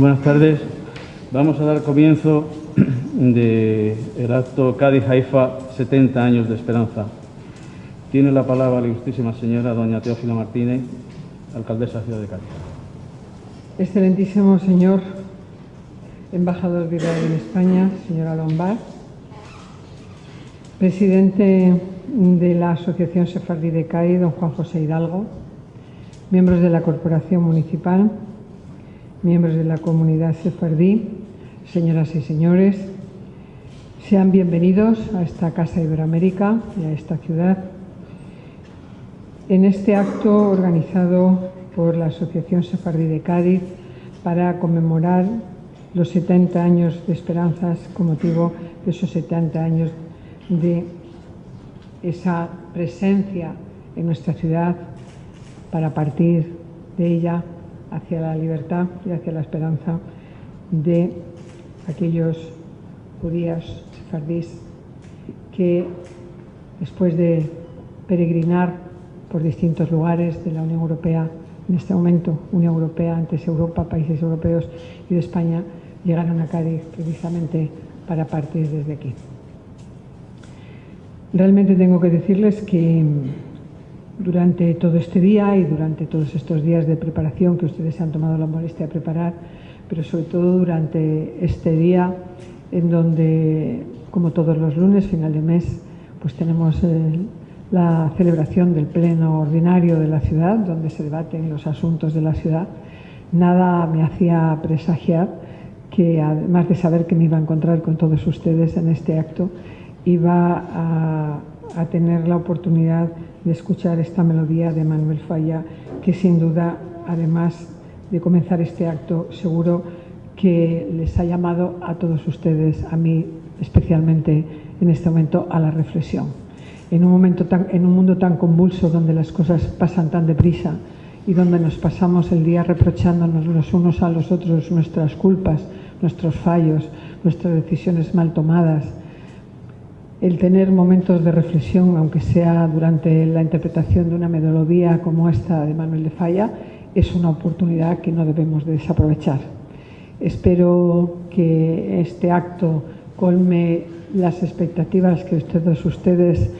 Buenas tardes. Vamos a dar comienzo del acto Cádiz-Haifa, 70 años de esperanza. Tiene la palabra la ilustrísima señora doña Teófila Martínez, alcaldesa de la ciudad de Cádiz. Excelentísimo señor embajador de Israel en España, señora Lombard, presidente de la Asociación Sefardí de Cádiz, don Juan José Hidalgo, miembros de la Corporación Municipal, miembros de la comunidad sefardí, señoras y señores, sean bienvenidos a esta Casa Iberoamérica y a esta ciudad. En este acto organizado por la Asociación Sefardí de Cádiz para conmemorar los 70 años de esperanzas con motivo de esos 70 años de esa presencia en nuestra ciudad para partir de ella hacia la libertad y hacia la esperanza de aquellos judíos sefardíes que, después de peregrinar por distintos lugares de la Unión Europea, en este momento Unión Europea, antes Europa, países europeos y de España, llegaron a Cádiz precisamente para partir desde aquí. Realmente tengo que decirles que durante todo este día y durante todos estos días de preparación que ustedes se han tomado la molestia de preparar, pero sobre todo durante este día en donde, como todos los lunes, final de mes, pues tenemos la celebración del pleno ordinario de la ciudad, donde se debaten los asuntos de la ciudad, nada me hacía presagiar que, además de saber que me iba a encontrar con todos ustedes en este acto, iba a tener la oportunidad de escuchar esta melodía de Manuel Falla, que sin duda, además de comenzar este acto, seguro que les ha llamado a todos ustedes, a mí especialmente en este momento, a la reflexión. En un mundo tan convulso, donde las cosas pasan tan deprisa y donde nos pasamos el día reprochándonos los unos a los otros nuestras culpas, nuestros fallos, nuestras decisiones mal tomadas, el tener momentos de reflexión, aunque sea durante la interpretación de una melodía como esta de Manuel de Falla, es una oportunidad que no debemos de desaprovechar. Espero que este acto colme las expectativas que todos ustedes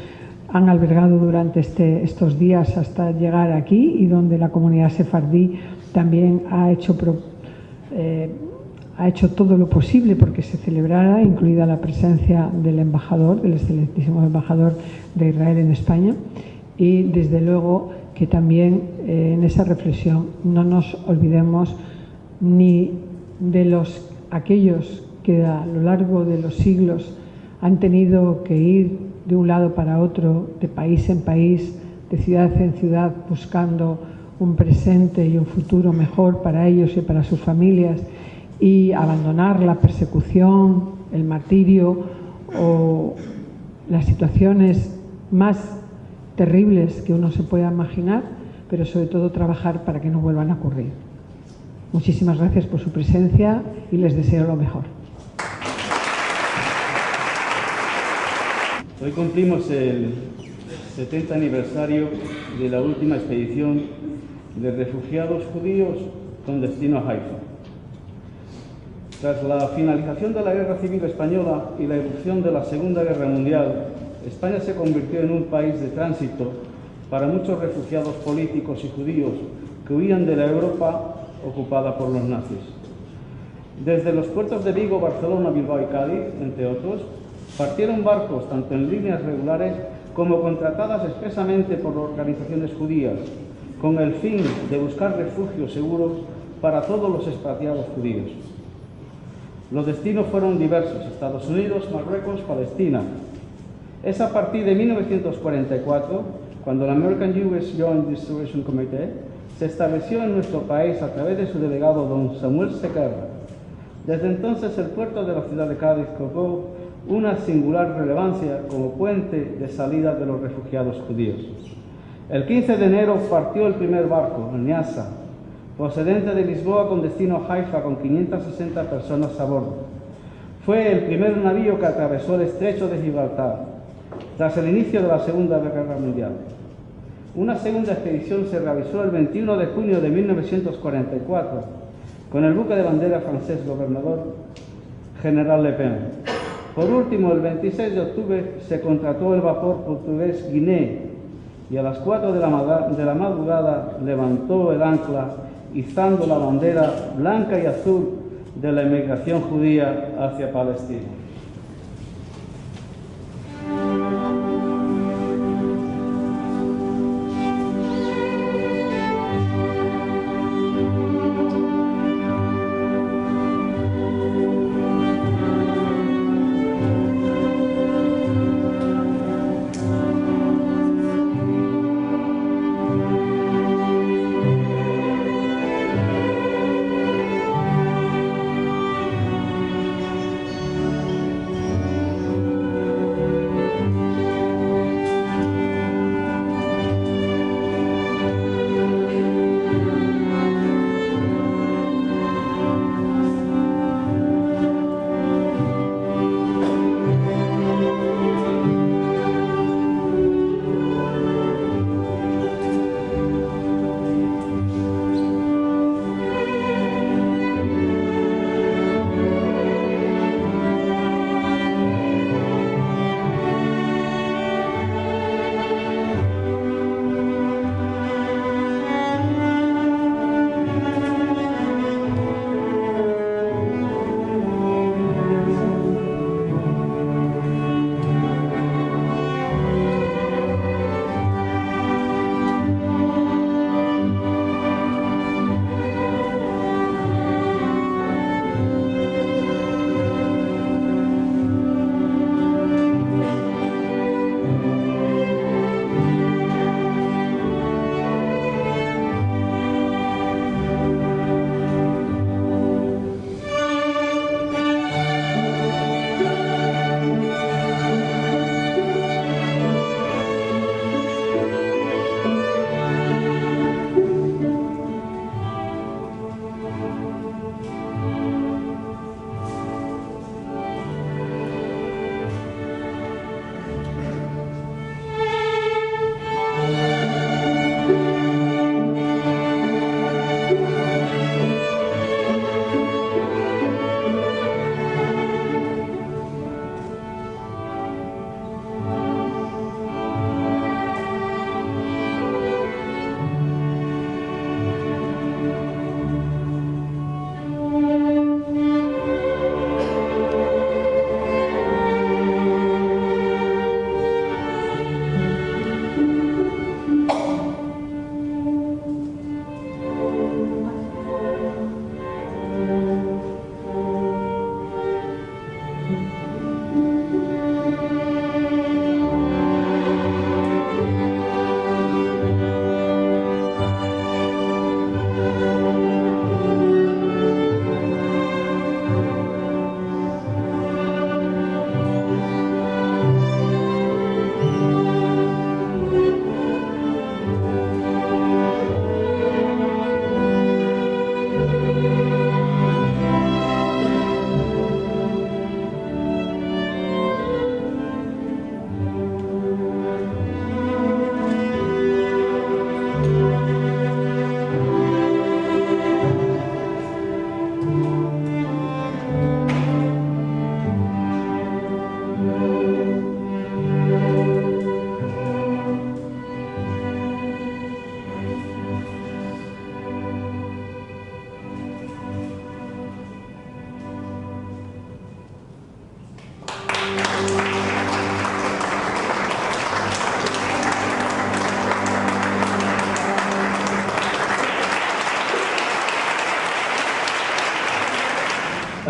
han albergado durante estos días hasta llegar aquí, y donde la comunidad sefardí también ha hecho todo lo posible porque se celebrara, incluida la presencia del embajador, del excelentísimo embajador de Israel en España, y desde luego que también en esa reflexión no nos olvidemos ni de aquellos que a lo largo de los siglos han tenido que ir de un lado para otro, de país en país, de ciudad en ciudad, buscando un presente y un futuro mejor para ellos y para sus familias, y abandonar la persecución, el martirio o las situaciones más terribles que uno se pueda imaginar, pero sobre todo trabajar para que no vuelvan a ocurrir. Muchísimas gracias por su presencia y les deseo lo mejor. Hoy cumplimos el 70 aniversario de la última expedición de refugiados judíos con destino a Haifa. Tras la finalización de la Guerra Civil Española y la irrupción de la Segunda Guerra Mundial, España se convirtió en un país de tránsito para muchos refugiados políticos y judíos que huían de la Europa ocupada por los nazis. Desde los puertos de Vigo, Barcelona, Bilbao y Cádiz, entre otros, partieron barcos tanto en líneas regulares como contratadas expresamente por organizaciones judías, con el fin de buscar refugios seguros para todos los expatriados judíos. Los destinos fueron diversos: Estados Unidos, Marruecos, Palestina. Es a partir de 1944 cuando la American Jewish Joint Distribution Committee se estableció en nuestro país a través de su delegado don Samuel Sequerra. Desde entonces el puerto de la ciudad de Cádiz cobró una singular relevancia como puente de salida de los refugiados judíos. El 15 de enero partió el primer barco, el Nyasa, procedente de Lisboa con destino a Haifa, con 560 personas a bordo. Fue el primer navío que atravesó el estrecho de Gibraltar, tras el inicio de la Segunda Guerra Mundial. Una segunda expedición se realizó el 21 de junio de 1944, con el buque de bandera francés gobernador General Le Pen. Por último, el 26 de octubre se contrató el vapor portugués Guinée y a las 4 de la madrugada levantó el ancla izando la bandera blanca y azul de la emigración judía hacia Palestina.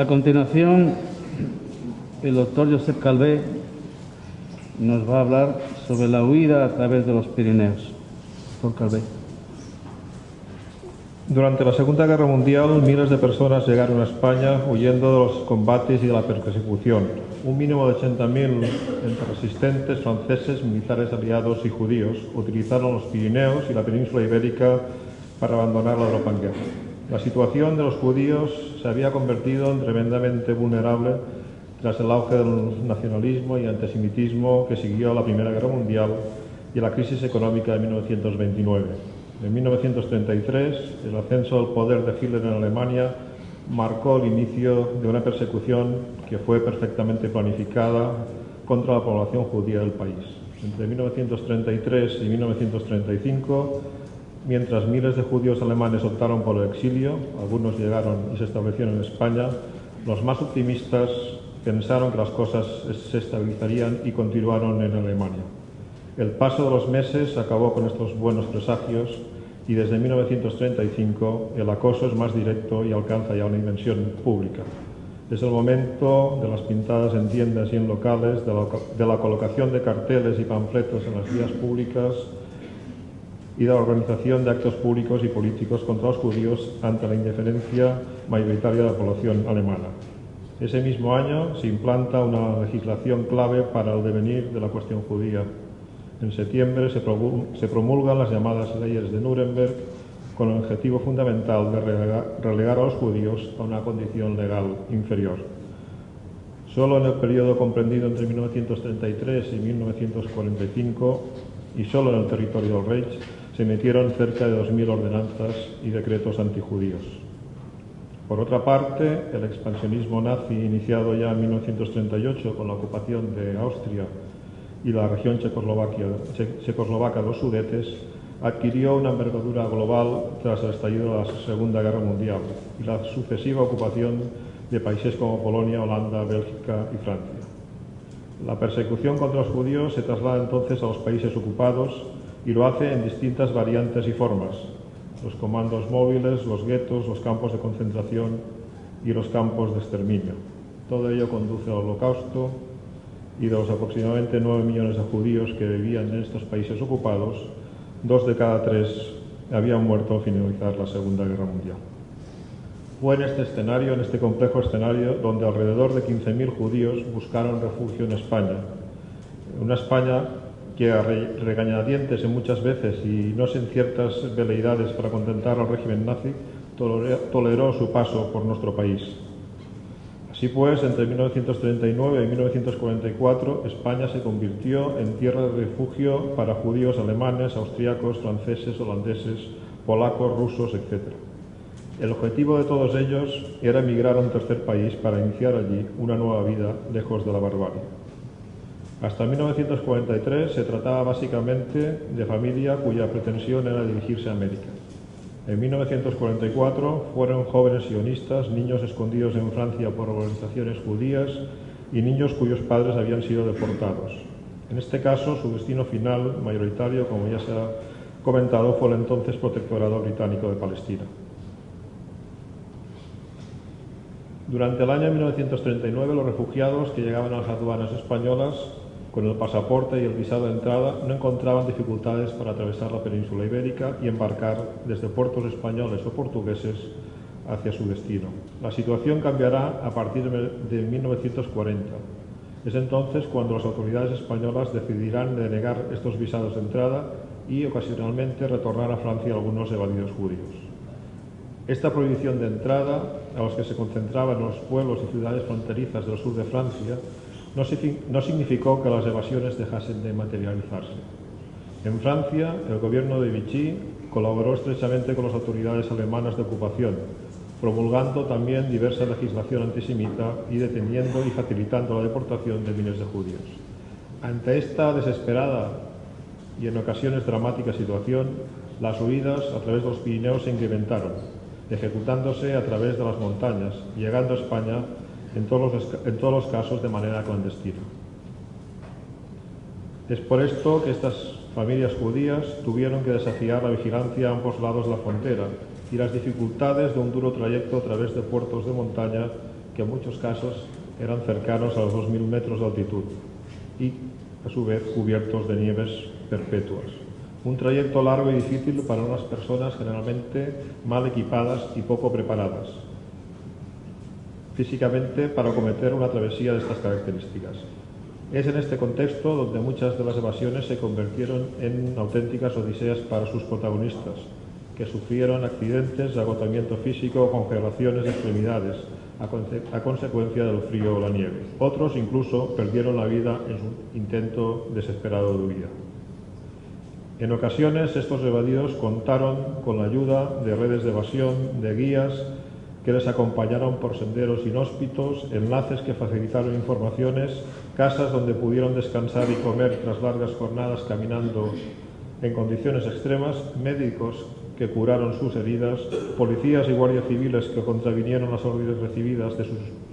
A continuación, el doctor Josep Calvé nos va a hablar sobre la huida a través de los Pirineos. Doctor Calvé. Durante la Segunda Guerra Mundial, miles de personas llegaron a España huyendo de los combates y de la persecución. Un mínimo de 80.000 entre resistentes, franceses, militares aliados y judíos utilizaron los Pirineos y la península ibérica para abandonar la Europa en guerra. La situación de los judíos se había convertido en tremendamente vulnerable tras el auge del nacionalismo y antisemitismo que siguió a la Primera Guerra Mundial y la crisis económica de 1929. En 1933, el ascenso del poder de Hitler en Alemania marcó el inicio de una persecución que fue perfectamente planificada contra la población judía del país. Entre 1933 y 1935, mientras miles de judíos alemanes optaron por el exilio, algunos llegaron y se establecieron en España, los más optimistas pensaron que las cosas se estabilizarían y continuaron en Alemania. El paso de los meses acabó con estos buenos presagios y desde 1935 el acoso es más directo y alcanza ya una dimensión pública. Es el momento de las pintadas en tiendas y en locales, de la colocación de carteles y panfletos en las vías públicas y de la organización de actos públicos y políticos contra los judíos ante la indiferencia mayoritaria de la población alemana. Ese mismo año se implanta una legislación clave para el devenir de la cuestión judía. En septiembre se promulgan las llamadas leyes de Nuremberg con el objetivo fundamental de relegar a los judíos a una condición legal inferior. Solo en el periodo comprendido entre 1933 y 1945 y solo en el territorio del Reich se emitieron cerca de 2.000 ordenanzas y decretos antijudíos. Por otra parte, el expansionismo nazi iniciado ya en 1938 con la ocupación de Austria y la región checoslovaca de los Sudetes adquirió una envergadura global tras el estallido de la Segunda Guerra Mundial y la sucesiva ocupación de países como Polonia, Holanda, Bélgica y Francia. La persecución contra los judíos se traslada entonces a los países ocupados y lo hace en distintas variantes y formas: los comandos móviles, los guetos, los campos de concentración y los campos de exterminio. Todo ello conduce al Holocausto, y de los aproximadamente 9 millones de judíos que vivían en estos países ocupados, 2 de cada 3 habían muerto al finalizar la Segunda Guerra Mundial. Fue en este escenario, en este complejo escenario, donde alrededor de 15.000 judíos buscaron refugio en España. Una España que a regañadientes en muchas veces y no sin ciertas veleidades para contentar al régimen nazi, toleró su paso por nuestro país. Así pues, entre 1939 y 1944, España se convirtió en tierra de refugio para judíos alemanes, austríacos, franceses, holandeses, polacos, rusos, etc. El objetivo de todos ellos era emigrar a un tercer país para iniciar allí una nueva vida lejos de la barbarie. Hasta 1943 se trataba básicamente de familia cuya pretensión era dirigirse a América. En 1944 fueron jóvenes sionistas, niños escondidos en Francia por organizaciones judías y niños cuyos padres habían sido deportados. En este caso, su destino final, mayoritario, como ya se ha comentado, fue el entonces Protectorado Británico de Palestina. Durante el año 1939, los refugiados que llegaban a las aduanas españolas con el pasaporte y el visado de entrada no encontraban dificultades para atravesar la península ibérica y embarcar desde puertos españoles o portugueses hacia su destino. La situación cambiará a partir de 1940. Es entonces cuando las autoridades españolas decidirán denegar estos visados de entrada y ocasionalmente retornar a Francia a algunos evadidos judíos. Esta prohibición de entrada, a los que se concentraban en los pueblos y ciudades fronterizas del sur de Francia, no significó que las evasiones dejasen de materializarse. En Francia, el gobierno de Vichy colaboró estrechamente con las autoridades alemanas de ocupación, promulgando también diversa legislación antisemita y deteniendo y facilitando la deportación de miles de judíos. Ante esta desesperada y en ocasiones dramática situación, las huidas a través de los Pirineos se incrementaron, ejecutándose a través de las montañas, llegando a España en todos los casos de manera clandestina. Es por esto que estas familias judías tuvieron que desafiar la vigilancia a ambos lados de la frontera y las dificultades de un duro trayecto a través de puertos de montaña que en muchos casos eran cercanos a los 2.000 metros de altitud y, a su vez, cubiertos de nieves perpetuas. Un trayecto largo y difícil para unas personas generalmente mal equipadas y poco preparadas físicamente para acometer una travesía de estas características. Es en este contexto donde muchas de las evasiones se convirtieron en auténticas odiseas para sus protagonistas, que sufrieron accidentes, agotamiento físico o congelaciones de extremidades a consecuencia del frío o la nieve. Otros incluso perdieron la vida en su intento desesperado de huida. En ocasiones estos evadidos contaron con la ayuda de redes de evasión, de guías que les acompañaron por senderos inhóspitos, enlaces que facilitaron informaciones, casas donde pudieron descansar y comer tras largas jornadas caminando en condiciones extremas, médicos que curaron sus heridas, policías y guardias civiles que contravinieron las órdenes recibidas de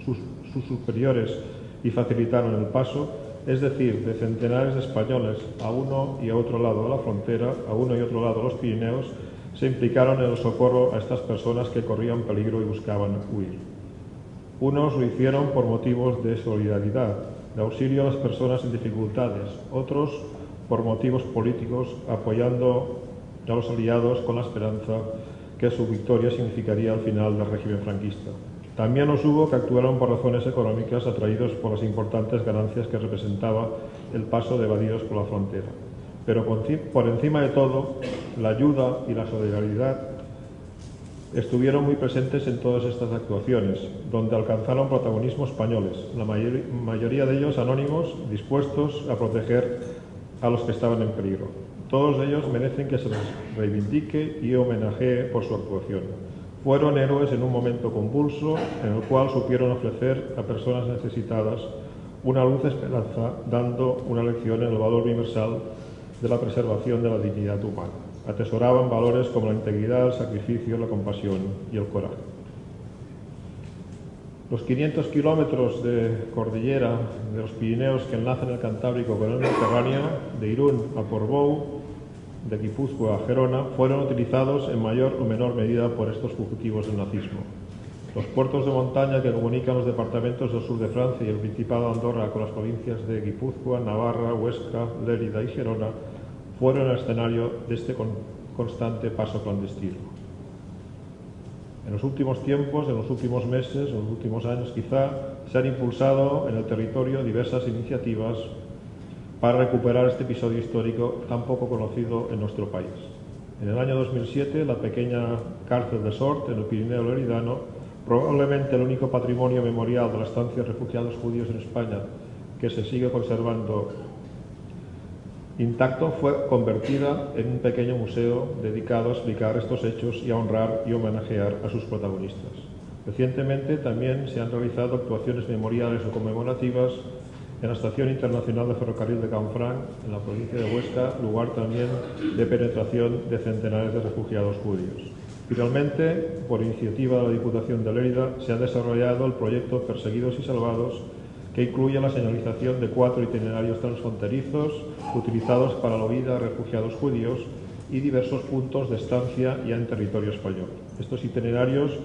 sus superiores y facilitaron el paso, es decir, de centenares de españoles a uno y a otro lado de la frontera, a uno y otro lado de los Pirineos, se implicaron en el socorro a estas personas que corrían peligro y buscaban huir. Unos lo hicieron por motivos de solidaridad, de auxilio a las personas en dificultades, otros por motivos políticos, apoyando a los aliados con la esperanza que su victoria significaría el final del régimen franquista. También los hubo que actuaron por razones económicas atraídos por las importantes ganancias que representaba el paso de evadidos por la frontera. Pero por encima de todo, la ayuda y la solidaridad estuvieron muy presentes en todas estas actuaciones, donde alcanzaron protagonismo españoles, la mayoría de ellos anónimos, dispuestos a proteger a los que estaban en peligro. Todos ellos merecen que se les reivindique y homenajee por su actuación. Fueron héroes en un momento convulso en el cual supieron ofrecer a personas necesitadas una luz de esperanza, dando una lección en el valor universal de la preservación de la dignidad humana. Atesoraban valores como la integridad, el sacrificio, la compasión y el coraje. Los 500 kilómetros de cordillera de los Pirineos que enlazan el Cantábrico con el Mediterráneo, de Irún a Portbou, de Guipúzcoa a Gerona, fueron utilizados en mayor o menor medida por estos fugitivos del nazismo. Los puertos de montaña que comunican los departamentos del sur de Francia y el Principado de Andorra con las provincias de Guipúzcoa, Navarra, Huesca, Lérida y Gerona fueron el escenario de este constante paso clandestino. En los últimos tiempos, en los últimos meses, en los últimos años quizá, se han impulsado en el territorio diversas iniciativas para recuperar este episodio histórico tan poco conocido en nuestro país. En el año 2007, la pequeña cárcel de Sort, en el Pirineo Leridano, probablemente el único patrimonio memorial de la estancia de refugiados judíos en España que se sigue conservando intacto, fue convertida en un pequeño museo dedicado a explicar estos hechos y a honrar y homenajear a sus protagonistas. Recientemente también se han realizado actuaciones memoriales o conmemorativas en la Estación Internacional de Ferrocarril de Canfranc, en la provincia de Huesca, lugar también de penetración de centenares de refugiados judíos. Finalmente, por iniciativa de la Diputación de Lérida, se ha desarrollado el proyecto Perseguidos y Salvados, que incluye la señalización de 4 itinerarios transfronterizos utilizados para la huida de refugiados judíos y diversos puntos de estancia ya en territorio español. Estos itinerarios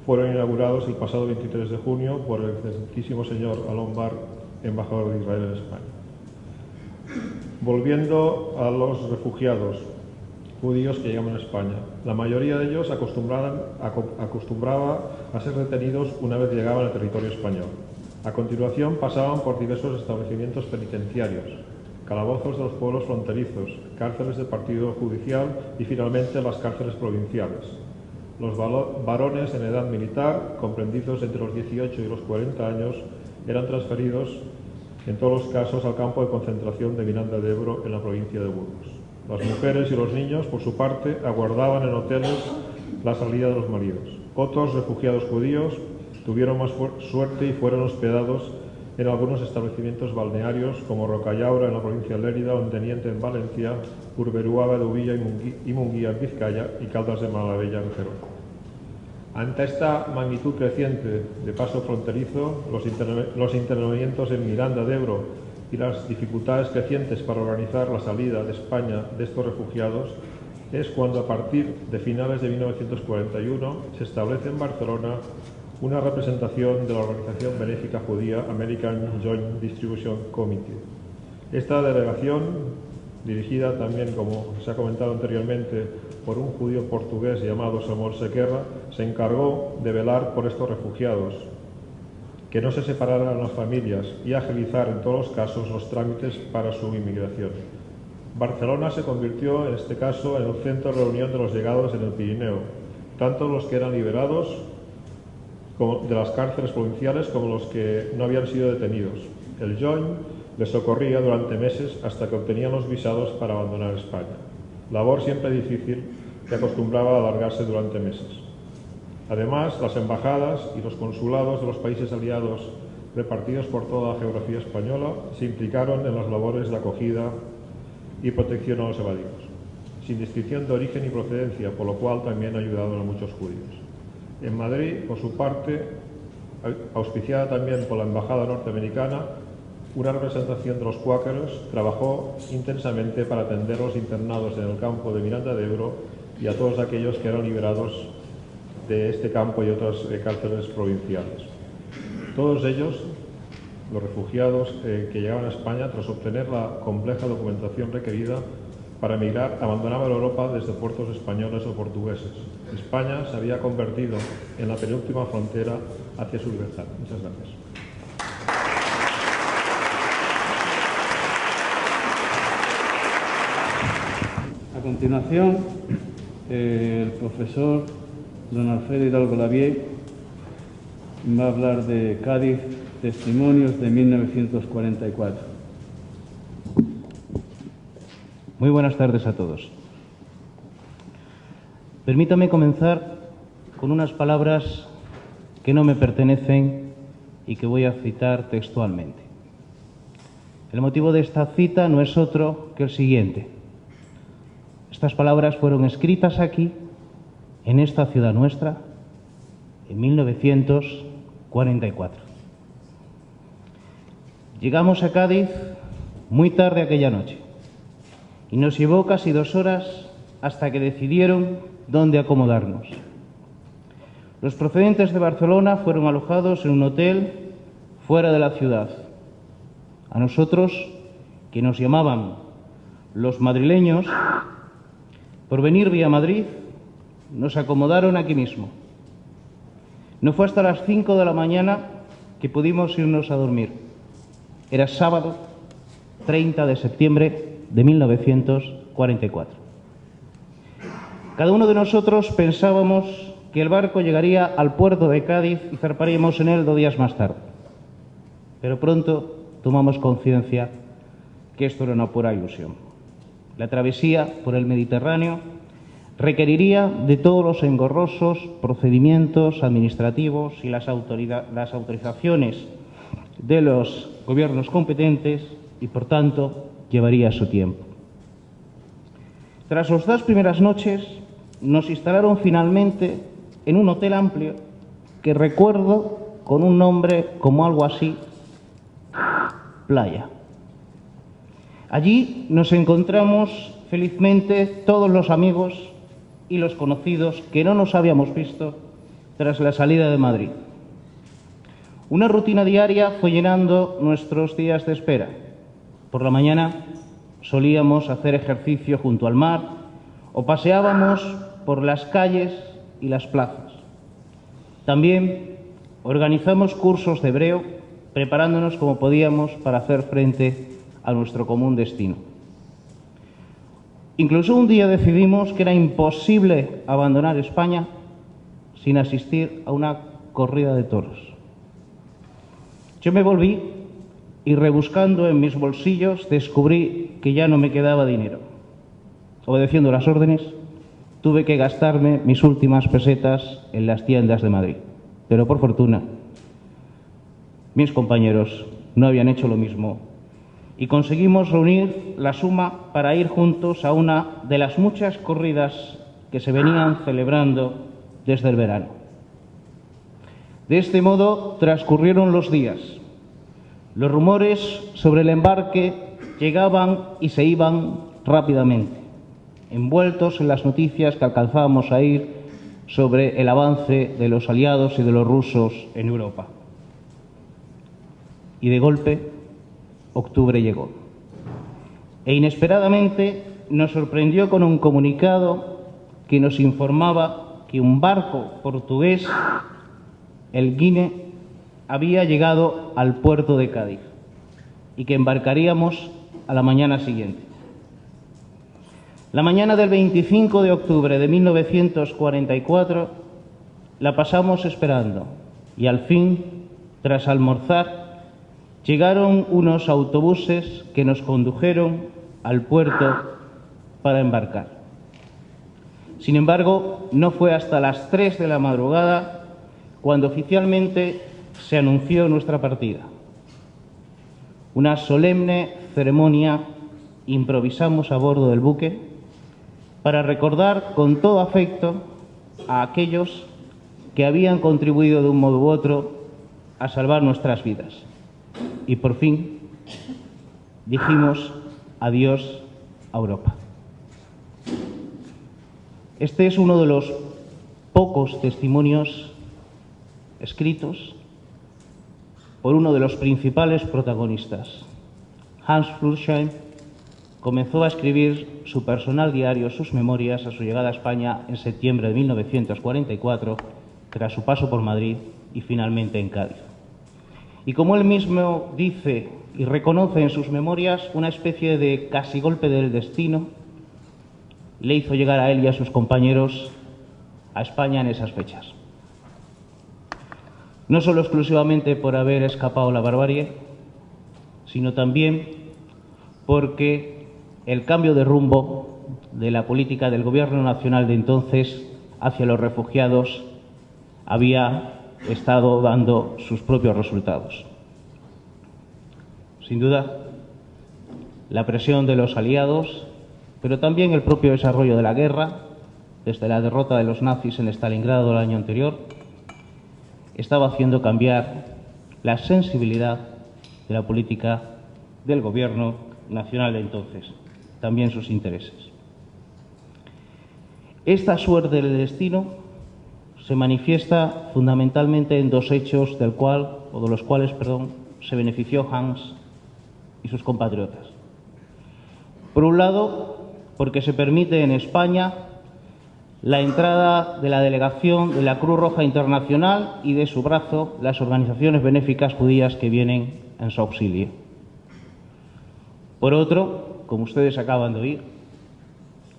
fueron inaugurados el pasado 23 de junio por el excelentísimo señor Alon Bar, embajador de Israel en España. Volviendo a los refugiados judíos que llegaban a España, la mayoría de ellos acostumbraba a ser retenidos una vez llegaban al territorio español. A continuación pasaban por diversos establecimientos penitenciarios, calabozos de los pueblos fronterizos, cárceles de partido judicial y finalmente las cárceles provinciales. Los varones en edad militar, comprendidos entre los 18 y los 40 años, eran transferidos en todos los casos al campo de concentración de Miranda de Ebro en la provincia de Burgos. Las mujeres y los niños, por su parte, aguardaban en hoteles la salida de los maridos. Otros refugiados judíos tuvieron más suerte y fueron hospedados en algunos establecimientos balnearios como Rocallaura en la provincia de Lérida, Onteniente en Valencia, Urberuaba de Ubilla y Munguía en Vizcaya y Caldas de Malavella en Gerona. Ante esta magnitud creciente de paso fronterizo, los internamientos en Miranda de Ebro y las dificultades crecientes para organizar la salida de España de estos refugiados, es cuando a partir de finales de 1941 se establece en Barcelona una representación de la organización benéfica judía American Joint Distribution Committee. Esta delegación, dirigida también, como se ha comentado anteriormente, por un judío portugués llamado Samuel Sequerra, se encargó de velar por estos refugiados, que no se separaran las familias y agilizar en todos los casos los trámites para su inmigración. Barcelona se convirtió en este caso en el centro de reunión de los llegados en el Pirineo, tanto los que eran liberados de las cárceles provinciales como los que no habían sido detenidos. El Joint les socorría durante meses hasta que obtenían los visados para abandonar España. Labor siempre difícil que acostumbraba a alargarse durante meses. Además, las embajadas y los consulados de los países aliados repartidos por toda la geografía española se implicaron en las labores de acogida y protección a los evadidos, sin distinción de origen y procedencia, por lo cual también ayudaron a muchos judíos. En Madrid, por su parte, auspiciada también por la Embajada norteamericana, una representación de los cuáqueros trabajó intensamente para atender a los internados en el campo de Miranda de Ebro y a todos aquellos que eran liberados de este campo y otras cárceles provinciales. Todos ellos, los refugiados que llegaban a España tras obtener la compleja documentación requerida para emigrar, abandonaban Europa desde puertos españoles o portugueses. España se había convertido en la penúltima frontera hacia su libertad. Muchas gracias. A continuación, el profesor don Alfredo Hidalgo Lavie va a hablar de Cádiz, testimonios de 1944. Muy buenas tardes a todos. Permítame comenzar con unas palabras que no me pertenecen y que voy a citar textualmente. El motivo de esta cita no es otro que el siguiente. Estas palabras fueron escritas aquí, en esta ciudad nuestra, en 1944. Llegamos a Cádiz muy tarde aquella noche y nos llevó casi 2 horas hasta que decidieron dónde acomodarnos. Los procedentes de Barcelona fueron alojados en un hotel fuera de la ciudad. A nosotros, que nos llamaban los madrileños, por venir vía Madrid, nos acomodaron aquí mismo. No fue hasta las 5 de la mañana que pudimos irnos a dormir. Era sábado 30 de septiembre de 1944. Cada uno de nosotros pensábamos que el barco llegaría al puerto de Cádiz y zarparíamos en él 2 días más tarde. Pero pronto tomamos conciencia que esto era una pura ilusión. La travesía por el Mediterráneo requeriría de todos los engorrosos procedimientos administrativos y las autorizaciones de los gobiernos competentes y, por tanto, llevaría su tiempo. Tras las 2 primeras noches, nos instalaron finalmente en un hotel amplio que recuerdo con un nombre como algo así, Playa. Allí nos encontramos felizmente todos los amigos y los conocidos que no nos habíamos visto tras la salida de Madrid. Una rutina diaria fue llenando nuestros días de espera. Por la mañana solíamos hacer ejercicio junto al mar o paseábamos por las calles y las plazas. También organizamos cursos de hebreo, preparándonos como podíamos para hacer frente a nuestro común destino. Incluso un día decidimos que era imposible abandonar España sin asistir a una corrida de toros. Yo me volví y, rebuscando en mis bolsillos, descubrí que ya no me quedaba dinero. Obedeciendo las órdenes, tuve que gastarme mis últimas pesetas en las tiendas de Madrid. Pero por fortuna, mis compañeros no habían hecho lo mismo y conseguimos reunir la suma para ir juntos a una de las muchas corridas que se venían celebrando desde el verano. De este modo transcurrieron los días. Los rumores sobre el embarque llegaban y se iban rápidamente, envueltos en las noticias que alcanzábamos a oír sobre el avance de los aliados y de los rusos en Europa. Y de golpe, octubre llegó. E inesperadamente nos sorprendió con un comunicado que nos informaba que un barco portugués, el Guine, había llegado al puerto de Cádiz y que embarcaríamos a la mañana siguiente. La mañana del 25 de octubre de 1944 la pasamos esperando y al fin, tras almorzar, llegaron unos autobuses que nos condujeron al puerto para embarcar. Sin embargo, no fue hasta las 3 de la madrugada cuando oficialmente se anunció nuestra partida. Una solemne ceremonia improvisamos a bordo del buque para recordar con todo afecto a aquellos que habían contribuido de un modo u otro a salvar nuestras vidas. Y por fin dijimos adiós a Europa. Este es uno de los pocos testimonios escritos por uno de los principales protagonistas. Hans Flursheim comenzó a escribir su personal diario, sus memorias, a su llegada a España en septiembre de 1944, tras su paso por Madrid y finalmente en Cádiz. Y como él mismo dice y reconoce en sus memorias, una especie de casi golpe del destino le hizo llegar a él y a sus compañeros a España en esas fechas. No solo exclusivamente por haber escapado la barbarie, sino también porque el cambio de rumbo de la política del Gobierno nacional de entonces hacia los refugiados había estado dando sus propios resultados. Sin duda, la presión de los aliados, pero también el propio desarrollo de la guerra, desde la derrota de los nazis en Stalingrado el año anterior, estaba haciendo cambiar la sensibilidad de la política del Gobierno nacional de entonces, también sus intereses. Esta suerte del destino se manifiesta fundamentalmente en dos hechos de los cuales se benefició Hans y sus compatriotas. Por un lado, porque se permite en España la entrada de la delegación de la Cruz Roja Internacional y de su brazo las organizaciones benéficas judías que vienen en su auxilio. Por otro, como ustedes acaban de oír,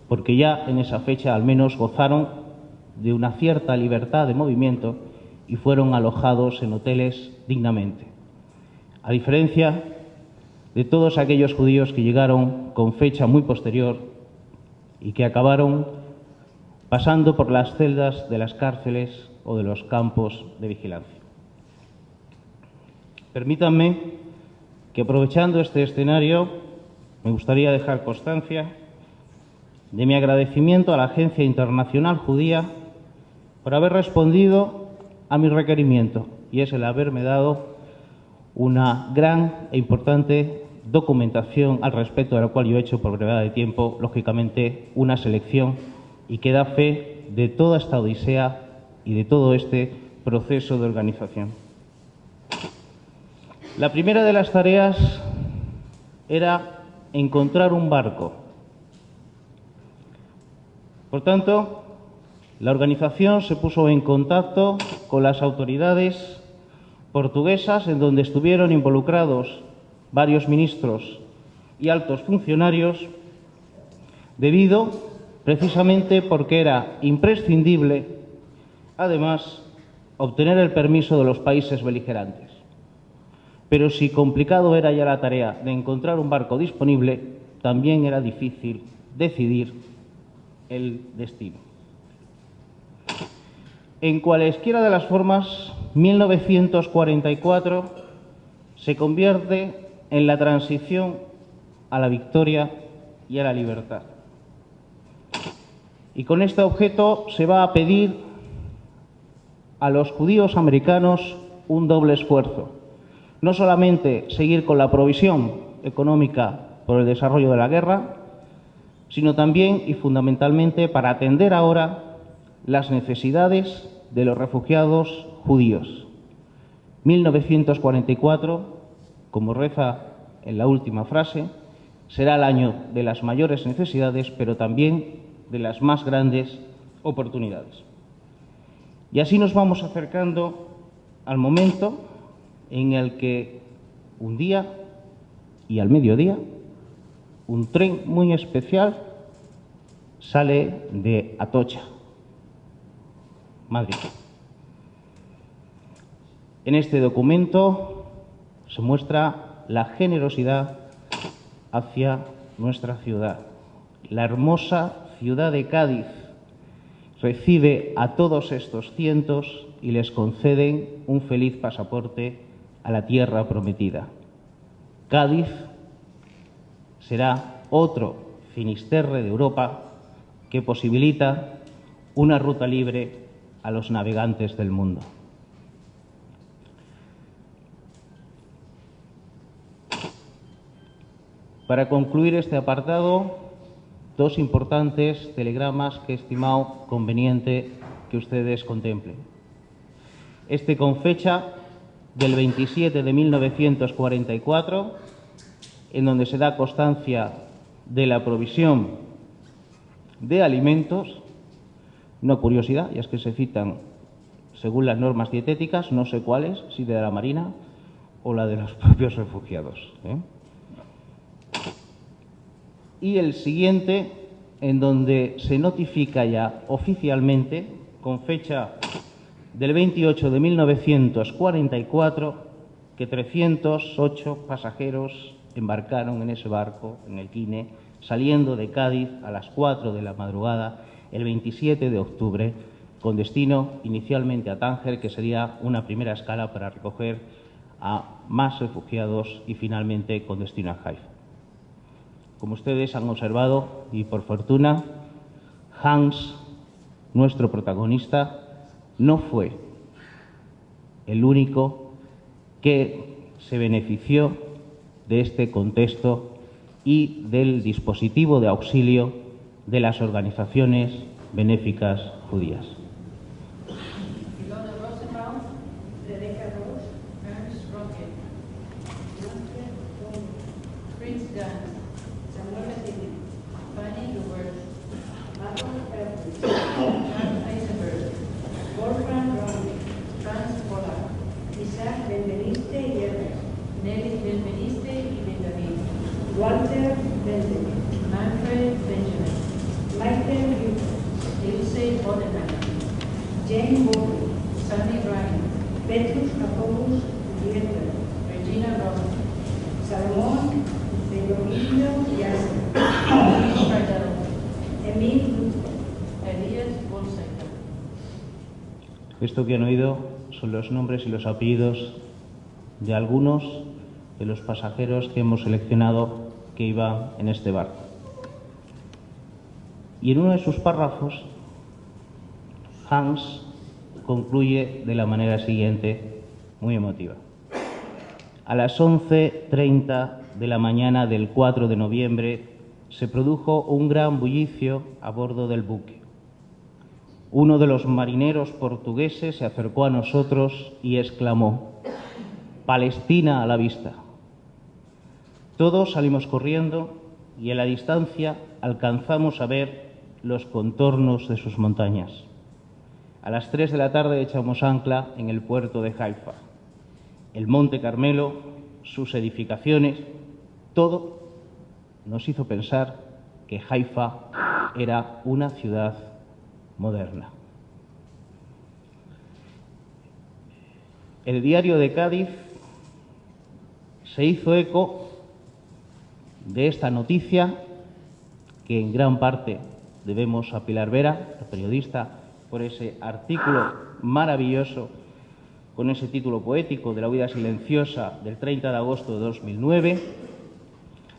porque ya en esa fecha al menos gozaron de una cierta libertad de movimiento y fueron alojados en hoteles dignamente, a diferencia de todos aquellos judíos que llegaron con fecha muy posterior y que acabaron pasando por las celdas de las cárceles o de los campos de vigilancia. Permítanme que, aprovechando este escenario, me gustaría dejar constancia de mi agradecimiento a la Agencia Internacional Judía por haber respondido a mi requerimiento, y es el haberme dado una gran e importante documentación al respecto, de la cual yo he hecho, por brevedad de tiempo, lógicamente, una selección y que da fe de toda esta odisea y de todo este proceso de organización. La primera de las tareas era encontrar un barco. Por tanto, la organización se puso en contacto con las autoridades portuguesas, en donde estuvieron involucrados varios ministros y altos funcionarios, debido precisamente porque era imprescindible, además, obtener el permiso de los países beligerantes. Pero si complicado era ya la tarea de encontrar un barco disponible, también era difícil decidir el destino. En cualesquiera de las formas, 1944 se convierte en la transición a la victoria y a la libertad. Y con este objeto se va a pedir a los judíos americanos un doble esfuerzo. No solamente seguir con la provisión económica por el desarrollo de la guerra, sino también y fundamentalmente para atender ahora las necesidades de los refugiados judíos. 1944, como reza en la última frase, será el año de las mayores necesidades, pero también de las más grandes oportunidades. Y así nos vamos acercando al momento en el que un día y al mediodía un tren muy especial sale de Atocha, Madrid. En este documento se muestra la generosidad hacia nuestra ciudad, la hermosa ciudad de Cádiz, recibe a todos estos cientos y les conceden un feliz pasaporte a la tierra prometida. Cádiz será otro Finisterre de Europa que posibilita una ruta libre a los navegantes del mundo. Para concluir este apartado, dos importantes telegramas que he estimado conveniente que ustedes contemplen. Este con fecha del 27 de 1944, en donde se da constancia de la provisión de alimentos. Una curiosidad, y es que se citan según las normas dietéticas, no sé cuáles, si de la Marina o la de los propios refugiados, Y el siguiente, en donde se notifica ya oficialmente, con fecha del 28 de 1944, que 308 pasajeros embarcaron en ese barco, en el Quine, saliendo de Cádiz a las 4 de la madrugada, el 27 de octubre, con destino inicialmente a Tánger, que sería una primera escala para recoger a más refugiados y finalmente con destino a Haifa. Como ustedes han observado, y por fortuna, Hans, nuestro protagonista, no fue el único que se benefició de este contexto y del dispositivo de auxilio de las organizaciones benéficas judías. Walter Benjamin, Manfred Benjamin, Michael Hughes, Ilse Bodeman, Jane Bowley, Sunny Ryan, Petrus Jacobus Dieter, Regina Ross, Salomón Benjamino Yasser, Emil Luto, Elías Bolseca. Esto que han oído son los nombres y los apellidos de algunos de los pasajeros que hemos seleccionado que iban en este barco. Y en uno de sus párrafos, Hans concluye de la manera siguiente, muy emotiva. A las 11:30 de la mañana del 4 de noviembre se produjo un gran bullicio a bordo del buque. Uno de los marineros portugueses se acercó a nosotros y exclamó: «Palestina a la vista». Todos salimos corriendo y a la distancia alcanzamos a ver los contornos de sus montañas. A las 3 de la tarde echamos ancla en el puerto de Haifa. El Monte Carmelo, sus edificaciones, todo nos hizo pensar que Haifa era una ciudad moderna. El diario de Cádiz se hizo eco de esta noticia, que en gran parte debemos a Pilar Vera, la periodista, por ese artículo maravilloso con ese título poético de La huida silenciosa del 30 de agosto de 2009,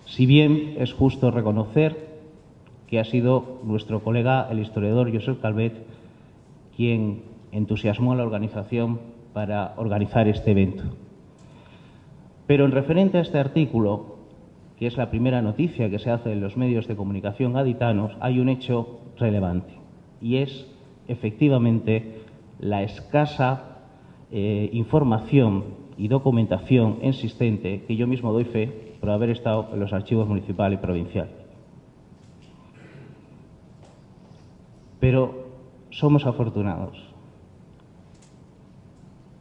si bien es justo reconocer que ha sido nuestro colega, el historiador Josep Calvet, quien entusiasmó a la organización para organizar este evento. Pero en referente a este artículo, que es la primera noticia que se hace en los medios de comunicación gaditanos, hay un hecho relevante, y es efectivamente la escasa información y documentación existente, que yo mismo doy fe por haber estado en los archivos municipal y provincial. Pero somos afortunados,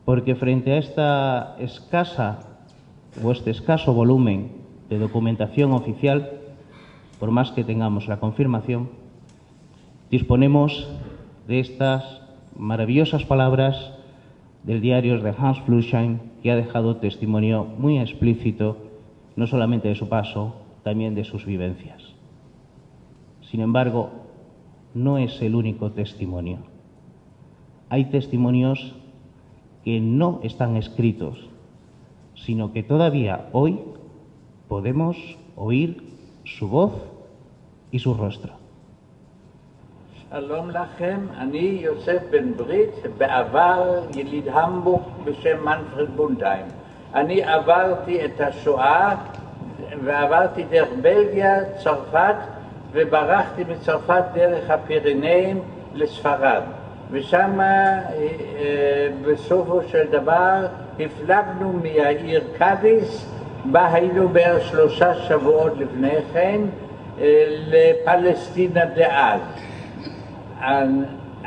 porque frente a esta este escaso volumen de documentación oficial, por más que tengamos la confirmación, disponemos de estas maravillosas palabras del diario de Hans Flussheim, que ha dejado testimonio muy explícito, no solamente de su paso, también de sus vivencias. Sin embargo, no es el único testimonio. Hay testimonios que no están escritos, sino que todavía hoy podemos oír su voz y su rostro. שלום לכם, אני יוסף בן ברית, בעבר יליד המבורג בשם מנפרד בונדהיים. אני עברתי את השואה ועברתי דרך בלגיה, צרפת, וברחתי מצרפת דרך הפירנאים לספרד. ושם בסופו של דבר הפלגנו מהעיר קאדיס, בה היינו בערך 3 שבועות לפני כן, לפלסטינה דאז.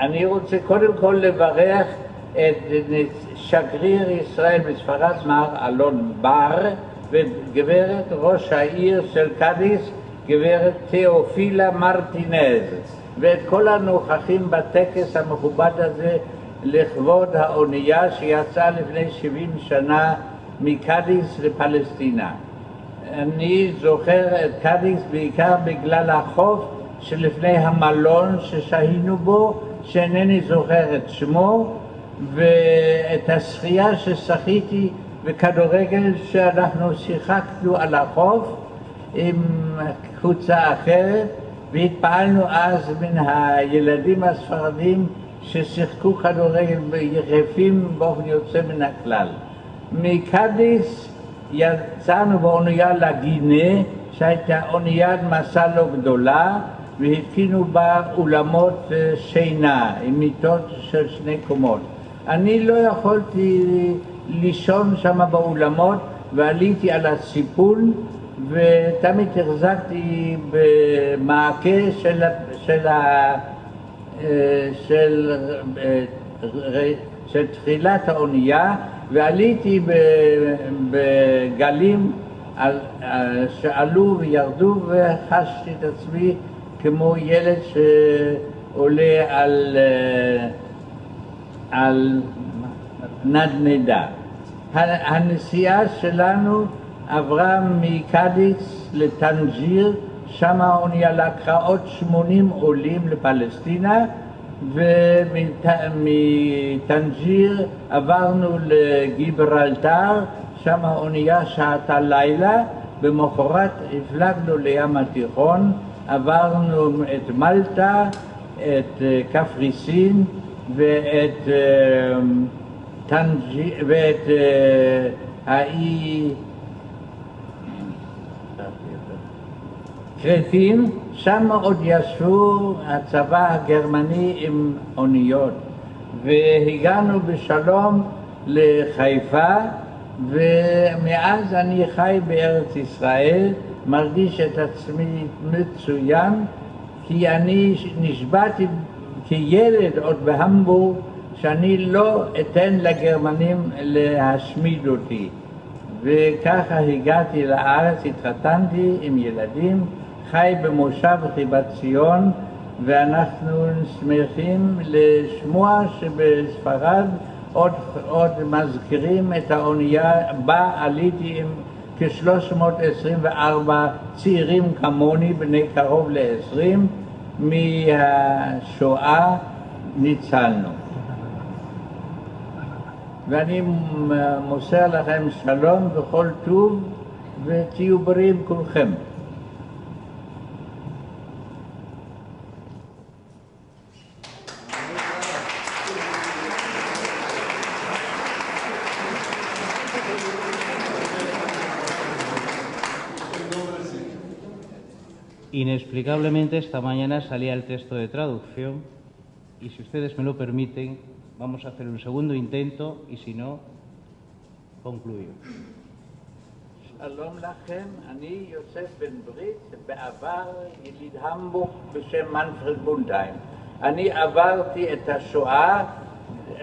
אני רוצה קודם כל לברך את שגריר ישראל בספרד, מר אלון בר, וגברת ראש העיר של קאדיס, גברת תיאופילה מרטינז, ואת כל הנוכחים בטקס המכובד הזה לכבוד האונייה שיצאה לפני 70 שנה מקאדיס לפלסטינה. אני זוכר את קאדיס בעיקר בגלל החוף שלפני המלון ששהינו בו, שאינני זוכר את שמו, ואת השחייה ששחיתי וכדורגל שאנחנו שיחקנו על החוף עם קבוצה אחרת, והתפעלנו אז מן הילדים הספרדים ששיחקו כדורגל יחפים באופן יוצא מן הכלל. מקאדיס יצאנו באונייה לגינה, שהייתה אוניית מסע לא גדולה, והתקינו בה אולמות שינה עם מיטות של 2 קומות. אני לא יכולתי לישון שם באולמות ועליתי על הסיפון, ותמיד החזקתי במעקה של תחילת האונייה, ועליתי בגלים שעלו וירדו, וחשתי את עצמי כמו ילד שעולה על נדנדה. הנסיעה שלנו עברה מקאדיס לטנג'יר, שם האונייה לקחה עוד 80 עולים לפלסטינה, ומטנג'יר עברנו לגיברלטר, שם האונייה שעתה לילה, במחרת הפלגנו לים התיכון, עברנו את מלטה, את קפריסין ואת האי קרטין, שם עוד ישבו הצבא הגרמני עם אוניות, והגענו בשלום לחיפה, ומאז אני חי בארץ ישראל, מרגיש את עצמי מצוין, כי אני נשבעתי כילד עוד בהמבורג שאני לא אתן לגרמנים להשמיד אותי. וככה הגעתי לארץ, התחתנתי עם ילדים, חי במושב חיבת ציון, ואנחנו שמחים לשמוע שבספרד עוד מזכירים את האונייה בה עליתי עם כ-324 צעירים כמוני, בני קרוב ל-20, מהשואה ניצלנו. ואני מוסר לכם שלום וכל טוב, ותהיו בריאים כולכם. Inexplicablemente esta mañana salía el texto de traducción y si ustedes me lo permiten vamos a hacer un segundo intento y si no, concluyo. שלום לכם, אני יוסף בן ברית, בעבר יליד המבורג בשם מנפרד בונדהיים. אני עברתי את השואה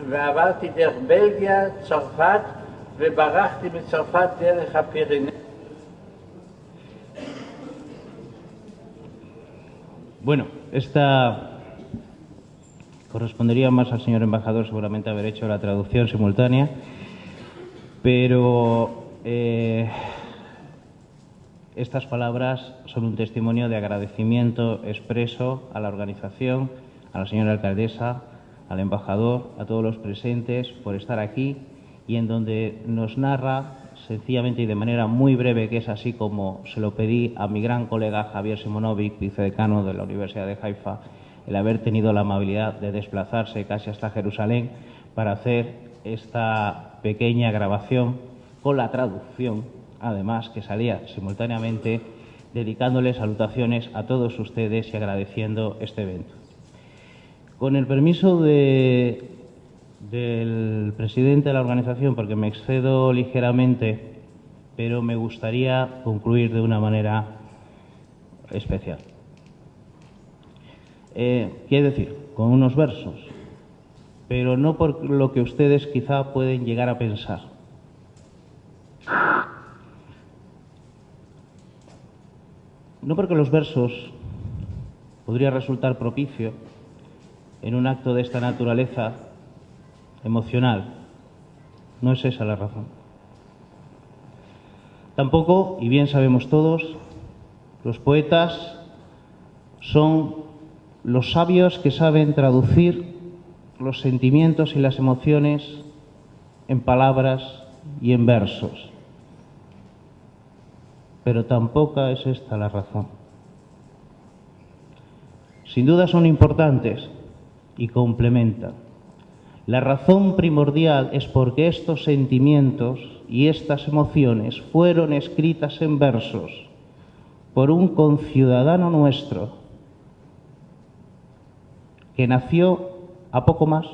ועברתי דרך בלגיה, צרפת, וברחתי מצרפת דרך הפירנאים. Bueno, esta correspondería más al señor embajador seguramente haber hecho la traducción simultánea, pero estas palabras son un testimonio de agradecimiento expreso a la organización, a la señora alcaldesa, al embajador, a todos los presentes por estar aquí y en donde nos narra sencillamente y de manera muy breve, que es así como se lo pedí a mi gran colega Javier Simonovic, vicedecano de la Universidad de Haifa, el haber tenido la amabilidad de desplazarse casi hasta Jerusalén para hacer esta pequeña grabación con la traducción, además, que salía simultáneamente, dedicándole salutaciones a todos ustedes y agradeciendo este evento. Con el permiso del presidente de la organización, porque me excedo ligeramente, pero me gustaría concluir de una manera especial. Quiero decir, con unos versos, pero no por lo que ustedes quizá pueden llegar a pensar. No porque los versos podría resultar propicio en un acto de esta naturaleza emocional. No es esa la razón. Tampoco, y bien sabemos todos, los poetas son los sabios que saben traducir los sentimientos y las emociones en palabras y en versos. Pero tampoco es esta la razón. Sin duda son importantes y complementan. La razón primordial es porque estos sentimientos y estas emociones fueron escritas en versos por un conciudadano nuestro que nació a poco más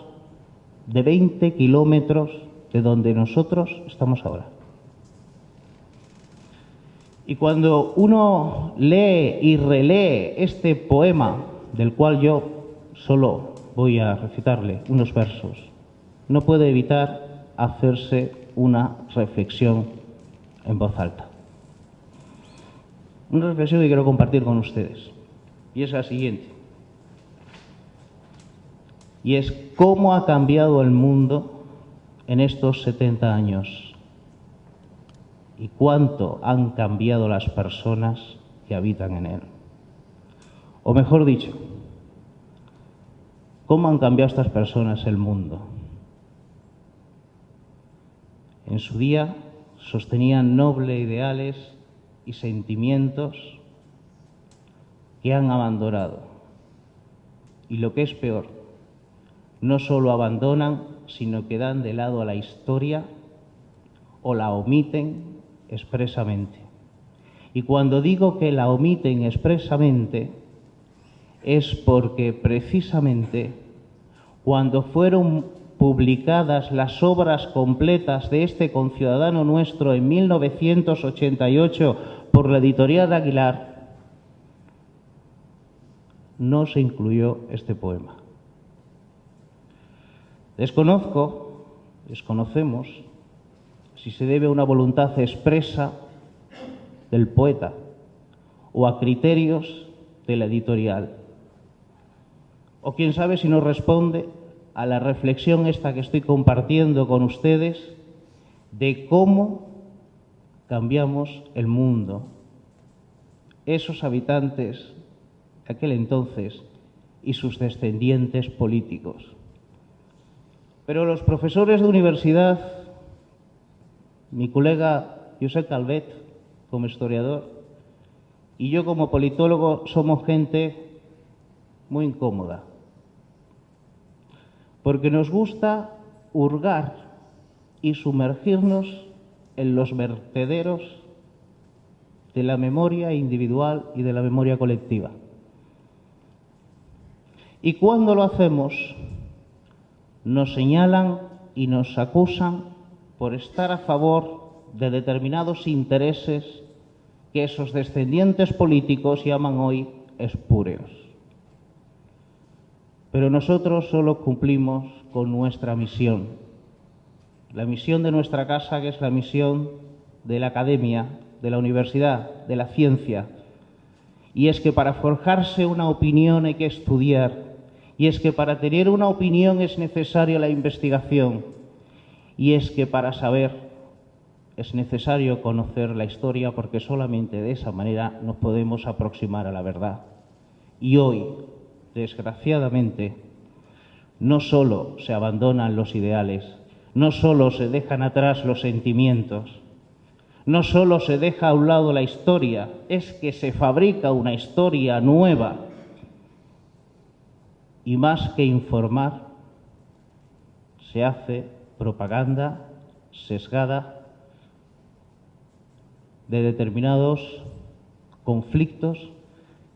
de 20 kilómetros de donde nosotros estamos ahora. Y cuando uno lee y relee este poema, del cual yo solo voy a recitarle unos versos, no puede evitar hacerse una reflexión en voz alta. Una reflexión que quiero compartir con ustedes, y es la siguiente. Y es cómo ha cambiado el mundo en estos 70 años y cuánto han cambiado las personas que habitan en él. O mejor dicho, cómo han cambiado estas personas el mundo. En su día sostenían nobles ideales y sentimientos que han abandonado. Y lo que es peor, no solo abandonan, sino que dan de lado a la historia o la omiten expresamente. Y cuando digo que la omiten expresamente, es porque precisamente cuando fueron publicadas las obras completas de este conciudadano nuestro en 1988 por la editorial Aguilar, no se incluyó este poema. Desconocemos si se debe a una voluntad expresa del poeta o a criterios de la editorial. O quién sabe si nos responde a la reflexión esta que estoy compartiendo con ustedes de cómo cambiamos el mundo. Esos habitantes de aquel entonces y sus descendientes políticos. Pero los profesores de universidad, mi colega Josep Calvet como historiador y yo como politólogo somos gente muy incómoda, porque nos gusta hurgar y sumergirnos en los vertederos de la memoria individual y de la memoria colectiva. Y cuando lo hacemos, nos señalan y nos acusan por estar a favor de determinados intereses que esos descendientes políticos llaman hoy espúreos. Pero nosotros solo cumplimos con nuestra misión, la misión de nuestra casa, que es la misión de la academia, de la universidad, de la ciencia. Y es que para forjarse una opinión hay que estudiar, y es que para tener una opinión es necesaria la investigación, y es que para saber es necesario conocer la historia porque solamente de esa manera nos podemos aproximar a la verdad. Y hoy, desgraciadamente, no solo se abandonan los ideales, no solo se dejan atrás los sentimientos, no solo se deja a un lado la historia, es que se fabrica una historia nueva. Y más que informar, se hace propaganda sesgada de determinados conflictos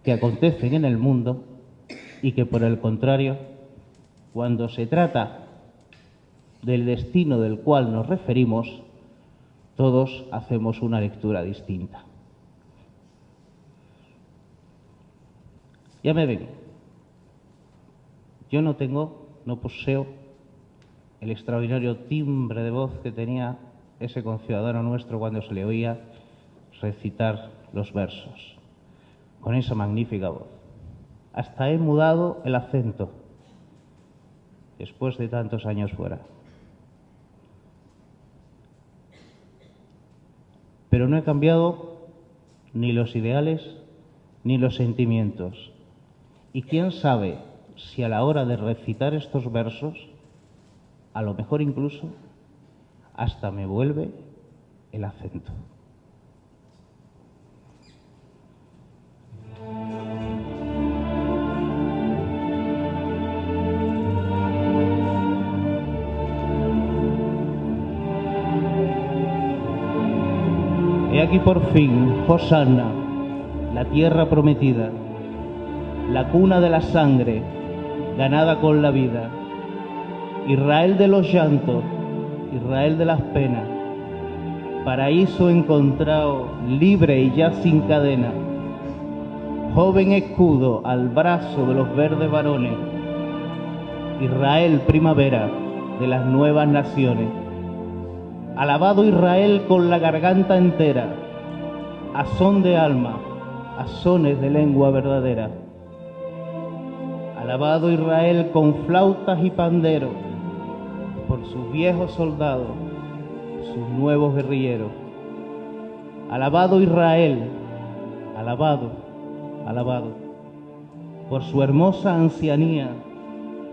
que acontecen en el mundo y que, por el contrario, cuando se trata del destino del cual nos referimos, todos hacemos una lectura distinta. Ya me ven, yo no poseo el extraordinario timbre de voz que tenía ese conciudadano nuestro cuando se le oía recitar los versos, con esa magnífica voz. Hasta he mudado el acento, después de tantos años fuera. Pero no he cambiado ni los ideales ni los sentimientos. Y quién sabe si a la hora de recitar estos versos, a lo mejor incluso hasta me vuelve el acento. He aquí por fin, Hosanna, la tierra prometida, la cuna de la sangre, ganada con la vida. Israel de los llantos, Israel de las penas, paraíso encontrado, libre y ya sin cadena, joven escudo al brazo de los verdes varones, Israel primavera de las nuevas naciones. Alabado Israel con la garganta entera, a son de alma, a sones de lengua verdadera. Alabado Israel con flautas y panderos, por sus viejos soldados, sus nuevos guerrilleros. Alabado Israel, alabado, alabado, por su hermosa ancianía,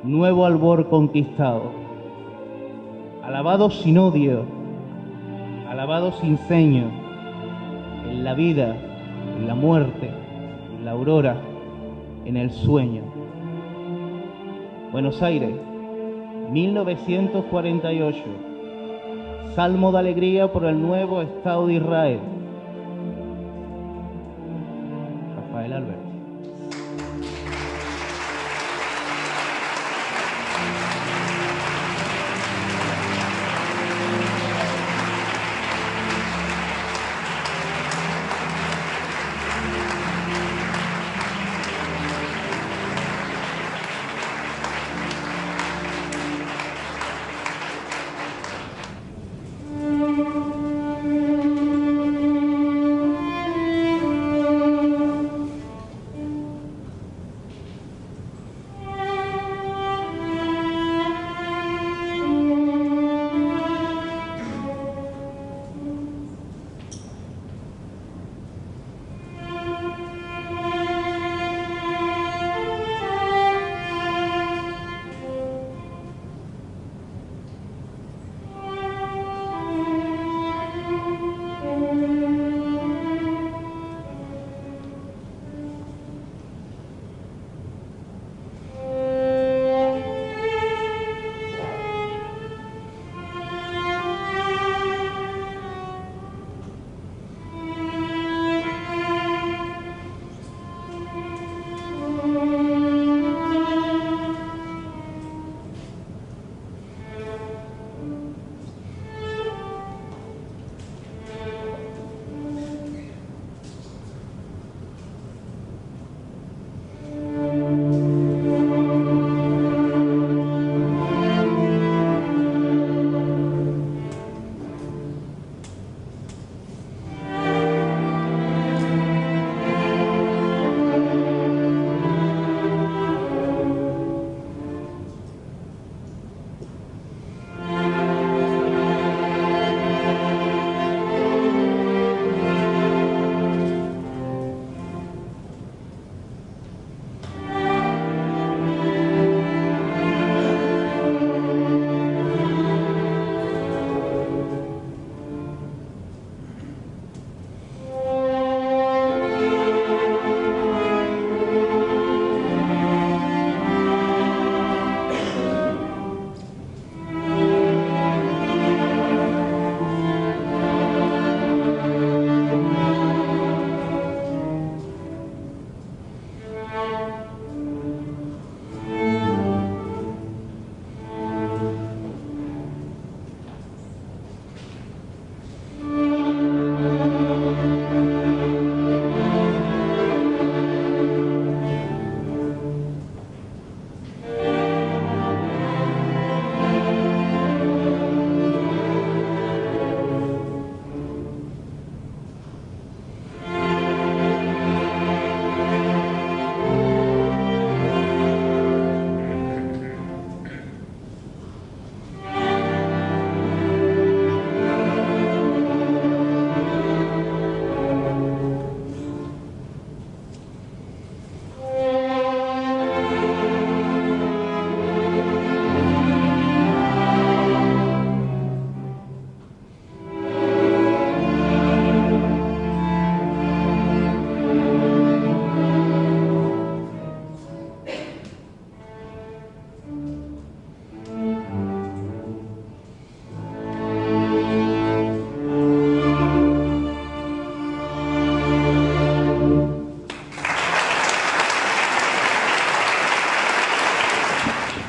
nuevo albor conquistado. Alabado sin odio, alabado sin ceño, en la vida, en la muerte, en la aurora, en el sueño. Buenos Aires, 1948. Salmo de alegría por el nuevo Estado de Israel. Rafael Alberti.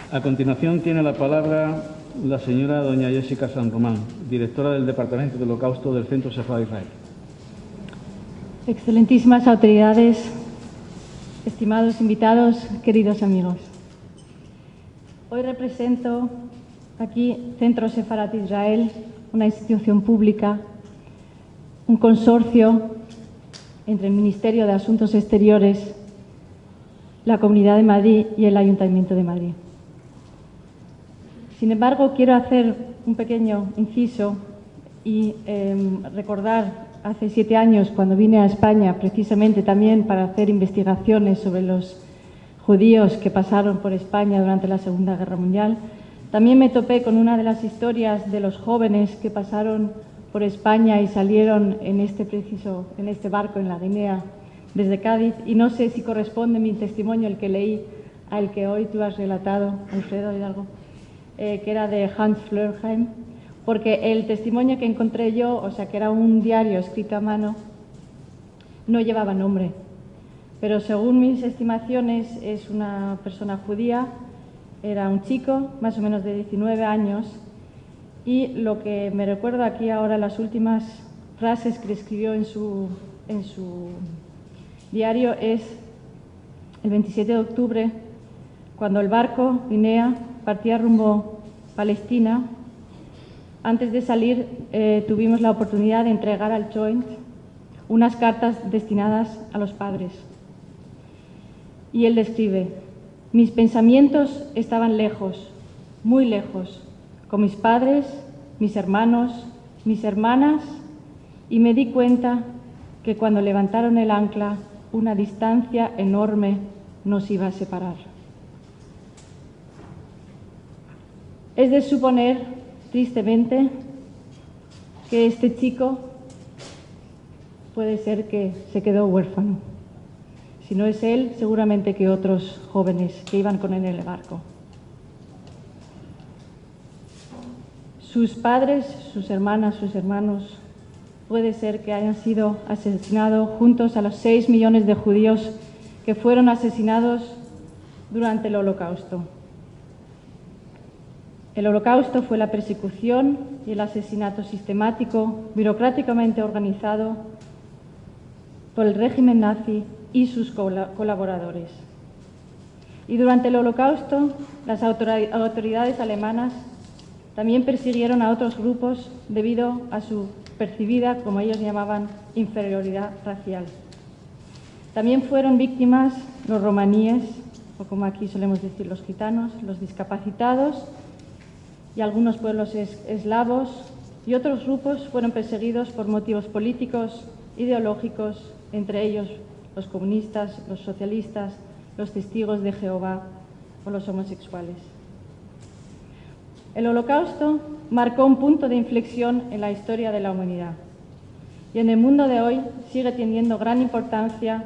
A continuación tiene la palabra la señora doña Jessica San Román, directora del Departamento de Holocausto del Centro Sefardí Israel. Excelentísimas autoridades, estimados invitados, queridos amigos. Hoy represento aquí Centro Sefardí Israel, una institución pública, un consorcio entre el Ministerio de Asuntos Exteriores, la Comunidad de Madrid y el Ayuntamiento de Madrid. Sin embargo, quiero hacer un pequeño inciso y recordar hace 7 años, cuando vine a España, precisamente también para hacer investigaciones sobre los judíos que pasaron por España durante la Segunda Guerra Mundial, también me topé con una de las historias de los jóvenes que pasaron por España y salieron en este barco en la Guinea desde Cádiz, y no sé si corresponde mi testimonio, el que leí, al que hoy tú has relatado, Alfredo Hidalgo, que era de Hans Flerheim, porque el testimonio que encontré yo, o sea, que era un diario escrito a mano, no llevaba nombre. Pero según mis estimaciones es una persona judía, era un chico, más o menos de 19 años, y lo que me recuerdo aquí ahora, las últimas frases que escribió en su diario, es el 27 de octubre, cuando el barco Guinea partía rumbo Palestina. Antes de salir tuvimos la oportunidad de entregar al Joint unas cartas destinadas a los padres. Y él describe: mis pensamientos estaban lejos, muy lejos, con mis padres, mis hermanos, mis hermanas, y me di cuenta que cuando levantaron el ancla, una distancia enorme nos iba a separar. Es de suponer, tristemente, que este chico puede ser que se quedó huérfano. Si no es él, seguramente que otros jóvenes que iban con él en el barco. Sus padres, sus hermanas, sus hermanos, puede ser que hayan sido asesinados juntos a los 6 millones de judíos que fueron asesinados durante el Holocausto. El Holocausto fue la persecución y el asesinato sistemático, burocráticamente organizado por el régimen nazi y sus colaboradores. Y durante el Holocausto, las autoridades alemanas también persiguieron a otros grupos debido a su percibida, como ellos llamaban, inferioridad racial. También fueron víctimas los romaníes, o como aquí solemos decir los gitanos, los discapacitados, y algunos pueblos eslavos, y otros grupos fueron perseguidos por motivos políticos, ideológicos, entre ellos los comunistas, los socialistas, los testigos de Jehová o los homosexuales. El Holocausto marcó un punto de inflexión en la historia de la humanidad, y en el mundo de hoy sigue teniendo gran importancia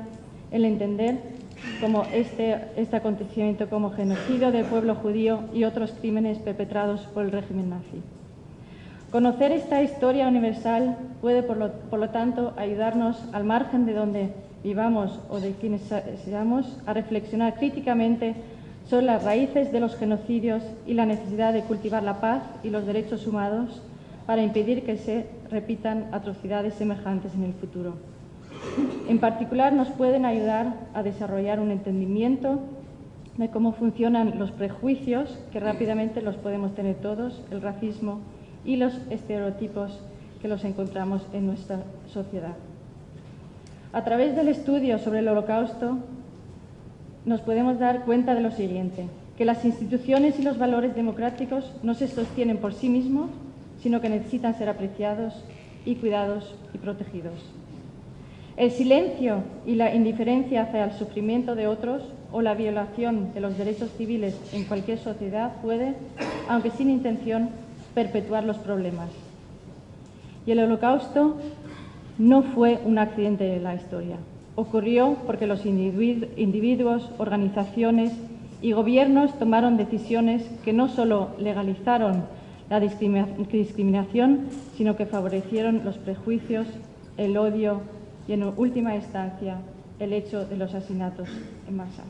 el entender como este acontecimiento como genocidio del pueblo judío y otros crímenes perpetrados por el régimen nazi. Conocer esta historia universal puede, por lo tanto, ayudarnos, al margen de donde vivamos o de quienes seamos, a reflexionar críticamente sobre las raíces de los genocidios y la necesidad de cultivar la paz y los derechos humanos para impedir que se repitan atrocidades semejantes en el futuro. En particular, nos pueden ayudar a desarrollar un entendimiento de cómo funcionan los prejuicios, que rápidamente los podemos tener todos, el racismo y los estereotipos que los encontramos en nuestra sociedad. A través del estudio sobre el Holocausto, nos podemos dar cuenta de lo siguiente: que las instituciones y los valores democráticos no se sostienen por sí mismos, sino que necesitan ser apreciados y cuidados y protegidos. El silencio y la indiferencia hacia el sufrimiento de otros o la violación de los derechos civiles en cualquier sociedad puede, aunque sin intención, perpetuar los problemas. Y el Holocausto no fue un accidente de la historia. Ocurrió porque los individuos, organizaciones y gobiernos tomaron decisiones que no solo legalizaron la discriminación, sino que favorecieron los prejuicios, el odio y, en última instancia, el hecho de los asesinatos en masa.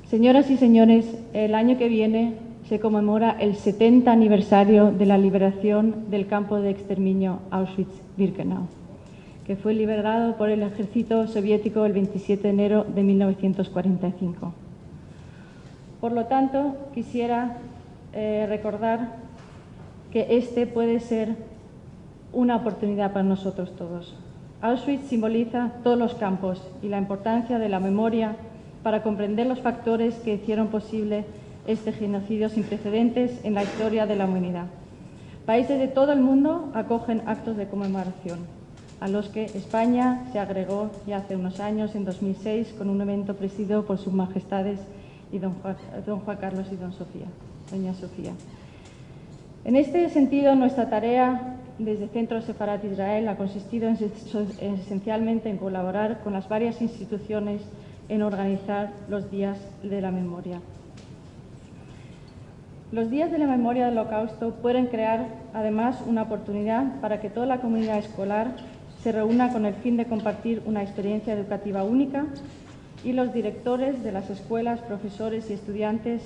Señoras y señores, el año que viene se conmemora el 70 aniversario de la liberación del campo de exterminio Auschwitz-Birkenau, que fue liberado por el ejército soviético el 27 de enero de 1945. Por lo tanto, quisiera recordar que este puede ser una oportunidad para nosotros todos. Auschwitz simboliza todos los campos y la importancia de la memoria para comprender los factores que hicieron posible este genocidio sin precedentes en la historia de la humanidad. Países de todo el mundo acogen actos de conmemoración, a los que España se agregó ya hace unos años, en 2006, con un evento presidido por sus majestades y don Juan Carlos y doña Sofía. En este sentido, nuestra tarea desde Centro Sefarat Israel ha consistido esencialmente en colaborar con las varias instituciones en organizar los días de la memoria. Los días de la memoria del Holocausto pueden crear, además, una oportunidad para que toda la comunidad escolar se reúna con el fin de compartir una experiencia educativa única, y los directores de las escuelas, profesores y estudiantes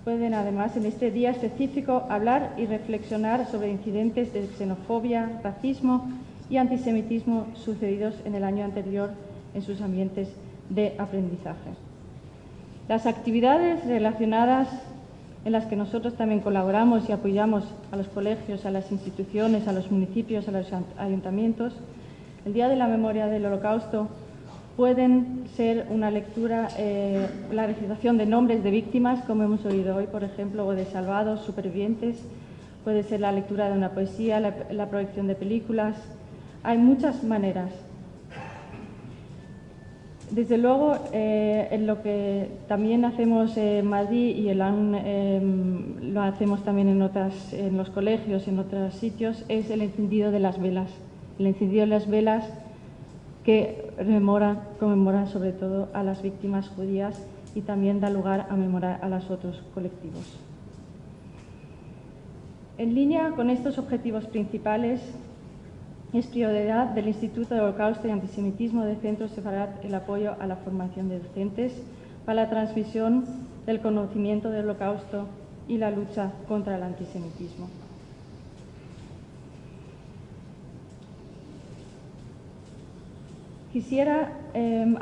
pueden, además, en este día específico, hablar y reflexionar sobre incidentes de xenofobia, racismo y antisemitismo sucedidos en el año anterior en sus ambientes de aprendizaje. Las actividades relacionadas en las que nosotros también colaboramos y apoyamos a los colegios, a las instituciones, a los municipios, a los ayuntamientos, el Día de la Memoria del Holocausto pueden ser una lectura, la recitación de nombres de víctimas, como hemos oído hoy, por ejemplo, o de salvados, supervivientes, puede ser la lectura de una poesía, la proyección de películas. Hay muchas maneras. Desde luego, en lo que también hacemos en Madrid y lo hacemos también en los colegios, en otros sitios, es el encendido de las velas. El encendido de las velas que conmemoran sobre todo a las víctimas judías y también da lugar a memorar a los otros colectivos. En línea con estos objetivos principales, es prioridad del Instituto de Holocausto y Antisemitismo de Centro Sefarat el apoyo a la formación de docentes para la transmisión del conocimiento del Holocausto y la lucha contra el antisemitismo. Quisiera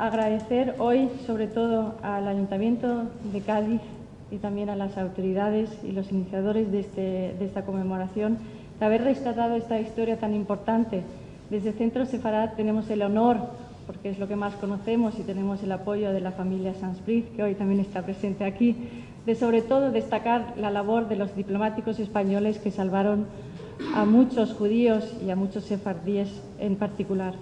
agradecer hoy, sobre todo, al Ayuntamiento de Cádiz y también a las autoridades y los iniciadores de esta conmemoración de haber rescatado esta historia tan importante. Desde Centro Sefarat tenemos el honor, porque es lo que más conocemos, y tenemos el apoyo de la familia Sansbriz, que hoy también está presente aquí, de sobre todo destacar la labor de los diplomáticos españoles que salvaron a muchos judíos y a muchos sefardíes en particular.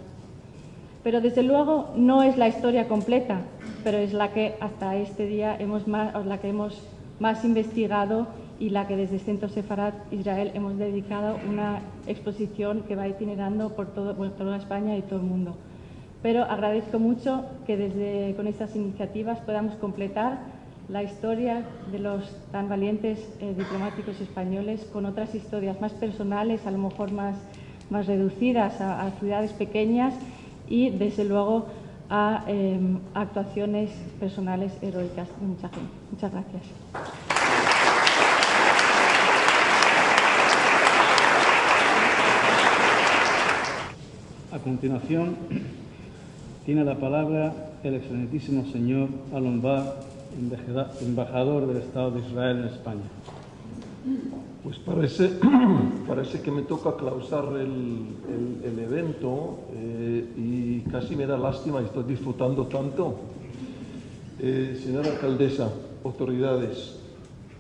Pero desde luego no es la historia completa, pero es la que hasta este día hemos más investigado y la que desde Centro Sefarat Israel hemos dedicado una exposición que va itinerando por toda España y todo el mundo. Pero agradezco mucho que con estas iniciativas podamos completar la historia de los tan valientes diplomáticos españoles con otras historias más personales, a lo mejor más reducidas a ciudades pequeñas, y desde luego a actuaciones personales heroicas de mucha gente. Muchas gracias. A continuación, tiene la palabra el excelentísimo señor Alon Bar, embajador del Estado de Israel en España. Pues parece que me toca clausar el evento y casi me da lástima, estoy disfrutando tanto. Señora alcaldesa, autoridades,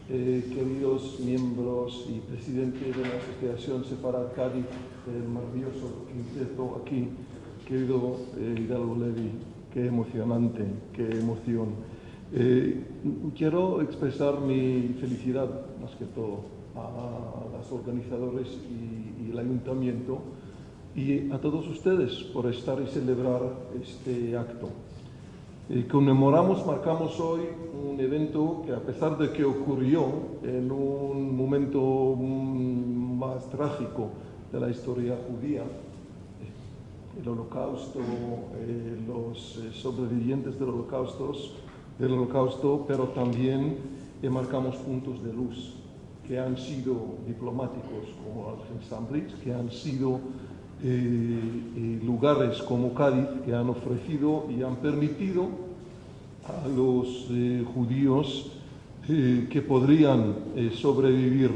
queridos miembros y presidente de la Asociación Sefarat Cádiz, el maravilloso quinteto aquí, querido Hidalgo Levi, qué emocionante, qué emoción. Quiero expresar mi felicidad, más que todo, a los organizadores y el ayuntamiento y a todos ustedes por estar y celebrar este acto. Marcamos hoy un evento que, a pesar de que ocurrió en un momento más trágico de la historia judía, el Holocausto, los sobrevivientes del Holocausto del Holocausto, pero también marcamos puntos de luz que han sido diplomáticos como Algeciras, que han sido lugares como Cádiz, que han ofrecido y han permitido a los judíos que podrían sobrevivir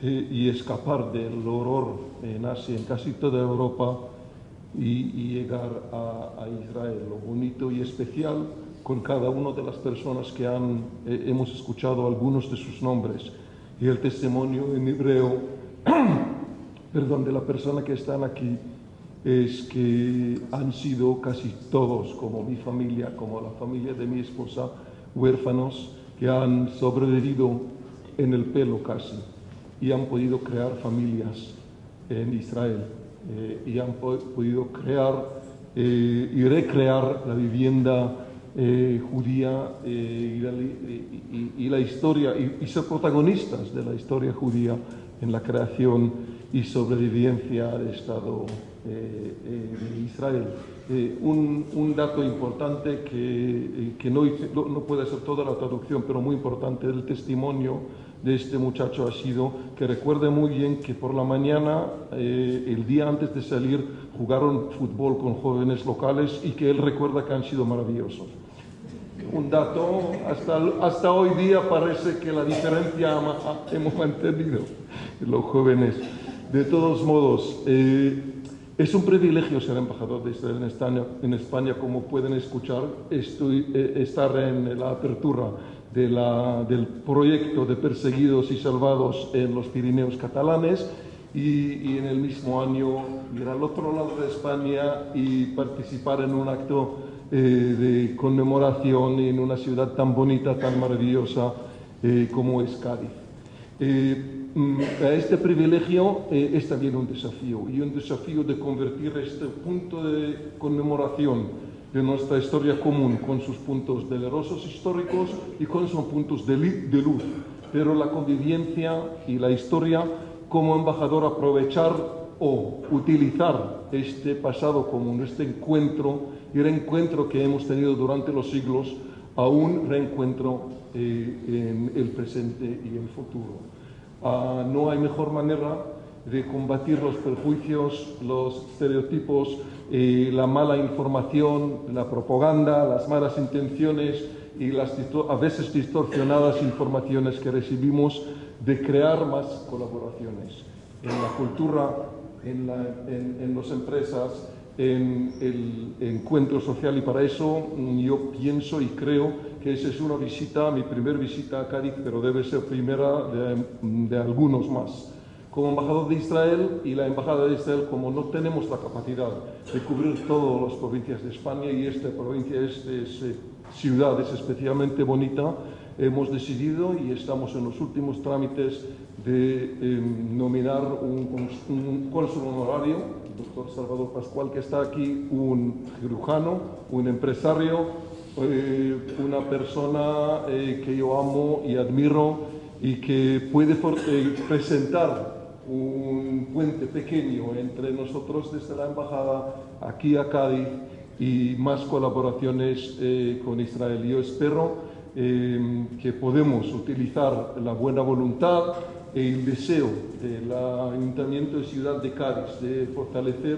y escapar del horror en Asia, en casi toda Europa, y llegar a Israel. Lo bonito y especial con cada una de las personas que hemos escuchado algunos de sus nombres, y el testimonio en hebreo perdón, de la persona que están aquí, es que han sido casi todos, como mi familia, como la familia de mi esposa, huérfanos que han sobrevivido en el pelo casi, y han podido crear familias en Israel, y han podido crear y recrear la vivienda judía y la historia, y ser protagonistas de la historia judía en la creación y sobrevivencia del Estado de Israel. Un dato importante que no puede ser toda la traducción, pero muy importante del testimonio de este muchacho ha sido que recuerde muy bien que por la mañana, el día antes de salir, jugaron fútbol con jóvenes locales y que él recuerda que han sido maravillosos. Un dato, hasta hoy día parece que la diferencia hemos mantenido los jóvenes. De todos modos, es un privilegio ser embajador de Israel en España, como pueden escuchar. Estar en la apertura del proyecto de Perseguidos y Salvados en los Pirineos catalanes, y en el mismo año ir al otro lado de España y participar en un acto de conmemoración en una ciudad tan bonita, tan maravillosa como es Cádiz. A este privilegio es también un desafío de convertir este punto de conmemoración de nuestra historia común, con sus puntos dolorosos históricos y con sus puntos de luz, pero la convivencia y la historia, como embajador, aprovechar o utilizar este pasado común, este encuentro y reencuentro que hemos tenido durante los siglos, a un reencuentro en el presente y el futuro. No hay mejor manera de combatir los prejuicios, los estereotipos, la mala información, la propaganda, las malas intenciones y las a veces distorsionadas informaciones que recibimos, de crear más colaboraciones en la cultura, en las empresas, en el encuentro social. Y para eso yo pienso y creo que esa es mi primera visita a Cádiz, pero debe ser primera de algunos más. Como embajador de Israel y la embajada de Israel, como no tenemos la capacidad de cubrir todas las provincias de España, y esta provincia, ciudad es especialmente bonita, hemos decidido y estamos en los últimos trámites de nominar un cónsul honorario, el doctor Salvador Pascual, que está aquí, un cirujano, un empresario, una persona que yo amo y admiro, y que puede presentar un puente pequeño entre nosotros desde la embajada aquí a Cádiz y más colaboraciones con Israel. Yo espero que podemos utilizar la buena voluntad y el deseo del Ayuntamiento de Ciudad de Cádiz de fortalecer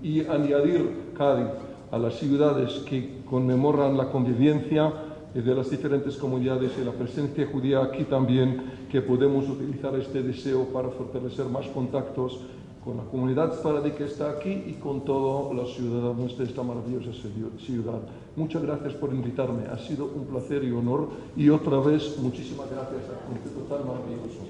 y añadir Cádiz a las ciudades que conmemoran la convivencia de las diferentes comunidades y la presencia judía aquí también, que podemos utilizar este deseo para fortalecer más contactos con la comunidad sefaradí que está aquí y con todos los ciudadanos de esta maravillosa ciudad. Muchas gracias por invitarme, ha sido un placer y honor, y otra vez muchísimas gracias a Comité tan maravilloso.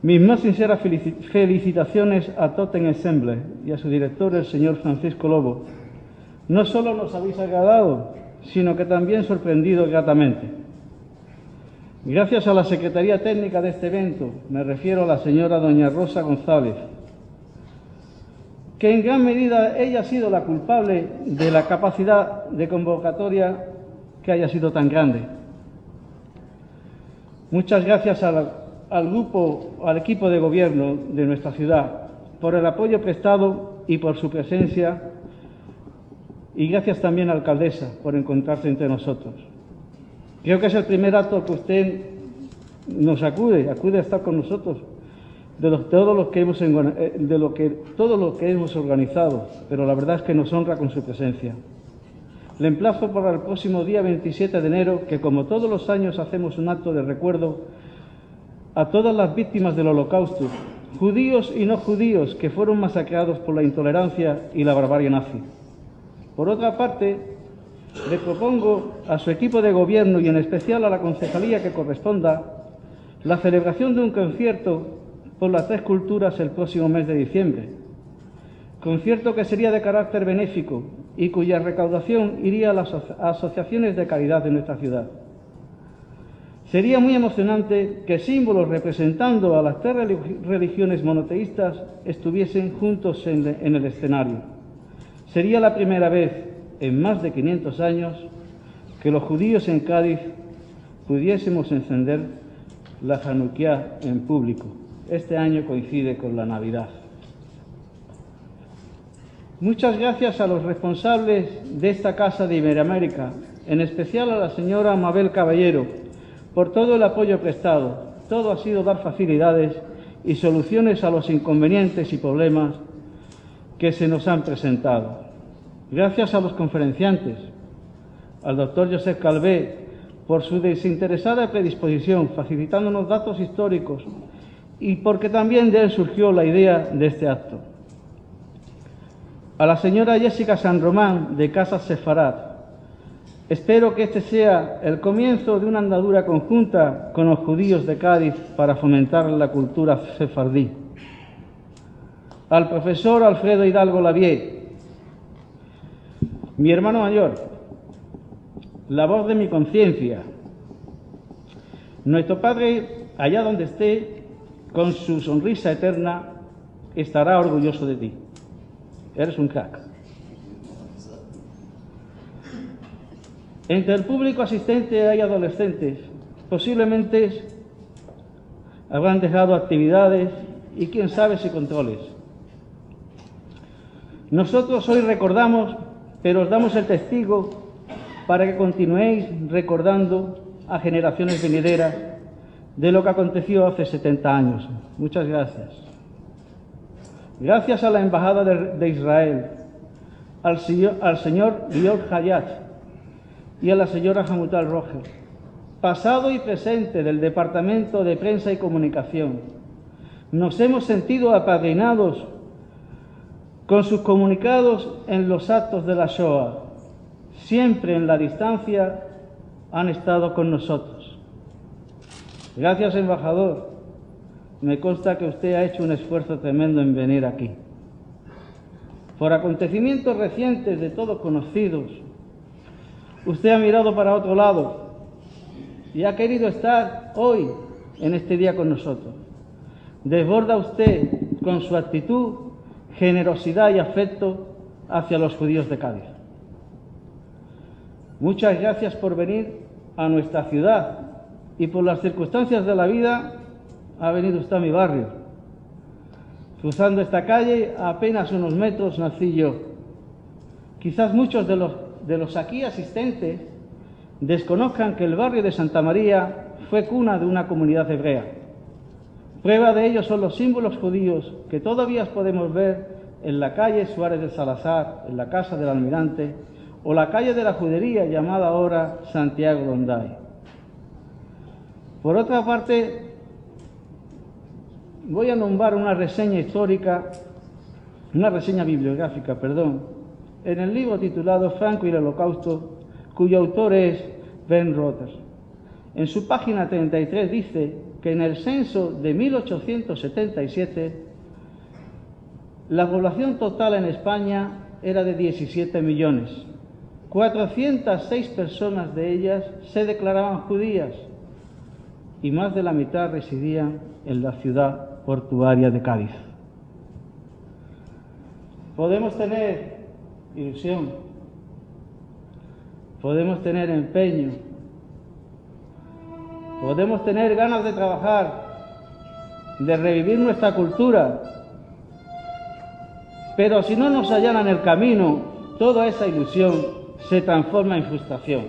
Mis más sinceras felicitaciones a Totem Ensemble y a su director, el señor Francisco Lobo. No solo nos habéis agradado, sino que también sorprendido gratamente. Gracias a la Secretaría Técnica de este evento, me refiero a la señora doña Rosa González, que en gran medida ella ha sido la culpable de la capacidad de convocatoria que haya sido tan grande. Muchas gracias al equipo de gobierno de nuestra ciudad por el apoyo prestado y por su presencia, y gracias también a la alcaldesa por encontrarse entre nosotros. Creo que es el primer acto que usted nos acude a estar con nosotros, todo lo que hemos organizado, pero la verdad es que nos honra con su presencia. Le emplazo para el próximo día 27 de enero, que como todos los años hacemos un acto de recuerdo a todas las víctimas del Holocausto, judíos y no judíos, que fueron masacrados por la intolerancia y la barbarie nazi. Por otra parte, le propongo a su equipo de gobierno y en especial a la concejalía que corresponda la celebración de un concierto por las tres culturas el próximo mes de diciembre. Concierto que sería de carácter benéfico y cuya recaudación iría a las asociaciones de caridad de nuestra ciudad. Sería muy emocionante que símbolos representando a las tres religiones monoteístas estuviesen juntos en el escenario. Sería la primera vez en más de 500 años que los judíos en Cádiz pudiésemos encender la Hanukkah en público. Este año coincide con la Navidad. Muchas gracias a los responsables de esta Casa de Iberoamérica, en especial a la señora Mabel Caballero, por todo el apoyo prestado. Todo ha sido dar facilidades y soluciones a los inconvenientes y problemas que se nos han presentado. Gracias a los conferenciantes, al doctor Josep Calvé, por su desinteresada predisposición, facilitándonos datos históricos, y porque también de él surgió la idea de este acto. A la señora Jessica San Román, de Casa Sefarat. Espero que este sea el comienzo de una andadura conjunta con los judíos de Cádiz para fomentar la cultura sefardí. Al profesor Alfredo Hidalgo Lavier, mi hermano mayor, la voz de mi conciencia. Nuestro Padre, allá donde esté, con su sonrisa eterna, estará orgulloso de ti. Eres un crack. Entre el público asistente hay adolescentes. Posiblemente habrán dejado actividades y quién sabe si controles. Nosotros hoy recordamos, pero os damos el testigo para que continuéis recordando a generaciones venideras de lo que aconteció hace 70 años. Muchas gracias. Gracias a la Embajada de Israel, al señor Lior Hayat y a la señora Hamutal Roger, pasado y presente del Departamento de Prensa y Comunicación. Nos hemos sentido apadrinados con sus comunicados en los actos de la Shoah. Siempre en la distancia han estado con nosotros. Gracias, embajador. Me consta que usted ha hecho un esfuerzo tremendo en venir aquí. Por acontecimientos recientes de todos conocidos, usted ha mirado para otro lado y ha querido estar hoy en este día con nosotros. Desborda usted con su actitud, generosidad y afecto hacia los judíos de Cádiz. Muchas gracias por venir a nuestra ciudad y por las circunstancias de la vida ha venido usted a mi barrio. Cruzando esta calle, a apenas unos metros nací yo. Quizás muchos de los aquí asistentes desconozcan que el barrio de Santa María fue cuna de una comunidad hebrea. Prueba de ello son los símbolos judíos que todavía podemos ver en la calle Suárez de Salazar, en la Casa del Almirante, o la calle de la Judería, llamada ahora Santiago Donday. Por otra parte, voy a nombrar una reseña bibliográfica, en el libro titulado Franco y el Holocausto, cuyo autor es Ben Rother. En su página 33 dice que en el censo de 1877 la población total en España era de 17 millones. 406 personas de ellas se declaraban judías y más de la mitad residían en la ciudad portuaria de Cádiz. Podemos tener ilusión, podemos tener empeño, podemos tener ganas de trabajar, de revivir nuestra cultura, pero si no nos allanan el camino, toda esa ilusión se transforma en frustración.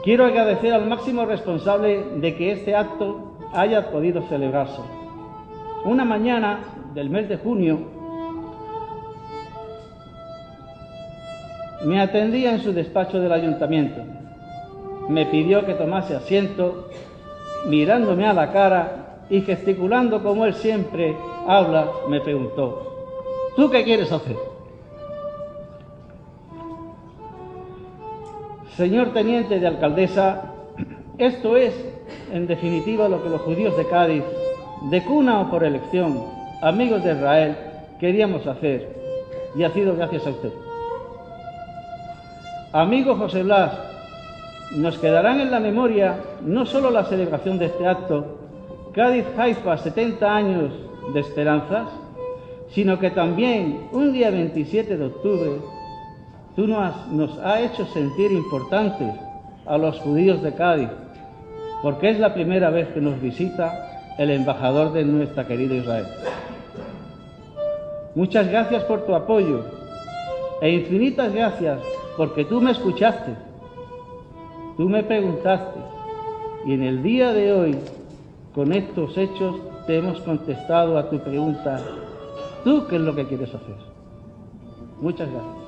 Quiero agradecer al máximo responsable de que este acto haya podido celebrarse. Una mañana del mes de junio me atendía en su despacho del ayuntamiento. Me pidió que tomase asiento, mirándome a la cara y gesticulando como él siempre habla, me preguntó: ¿tú qué quieres hacer? Señor teniente de alcaldesa, esto es, en definitiva, lo que los judíos de Cádiz, de cuna o por elección, amigos de Israel, queríamos hacer, y ha sido gracias a usted. Amigo José Blas, nos quedarán en la memoria no solo la celebración de este acto, Cádiz Haifa 70 años de esperanzas, sino que también un día 27 de octubre tú nos has hecho sentir importantes a los judíos de Cádiz, porque es la primera vez que nos visita el embajador de nuestra querida Israel. Muchas gracias por tu apoyo e infinitas gracias porque tú me escuchaste, tú me preguntaste y en el día de hoy, con estos hechos, te hemos contestado a tu pregunta: ¿tú qué es lo que quieres hacer? Muchas gracias.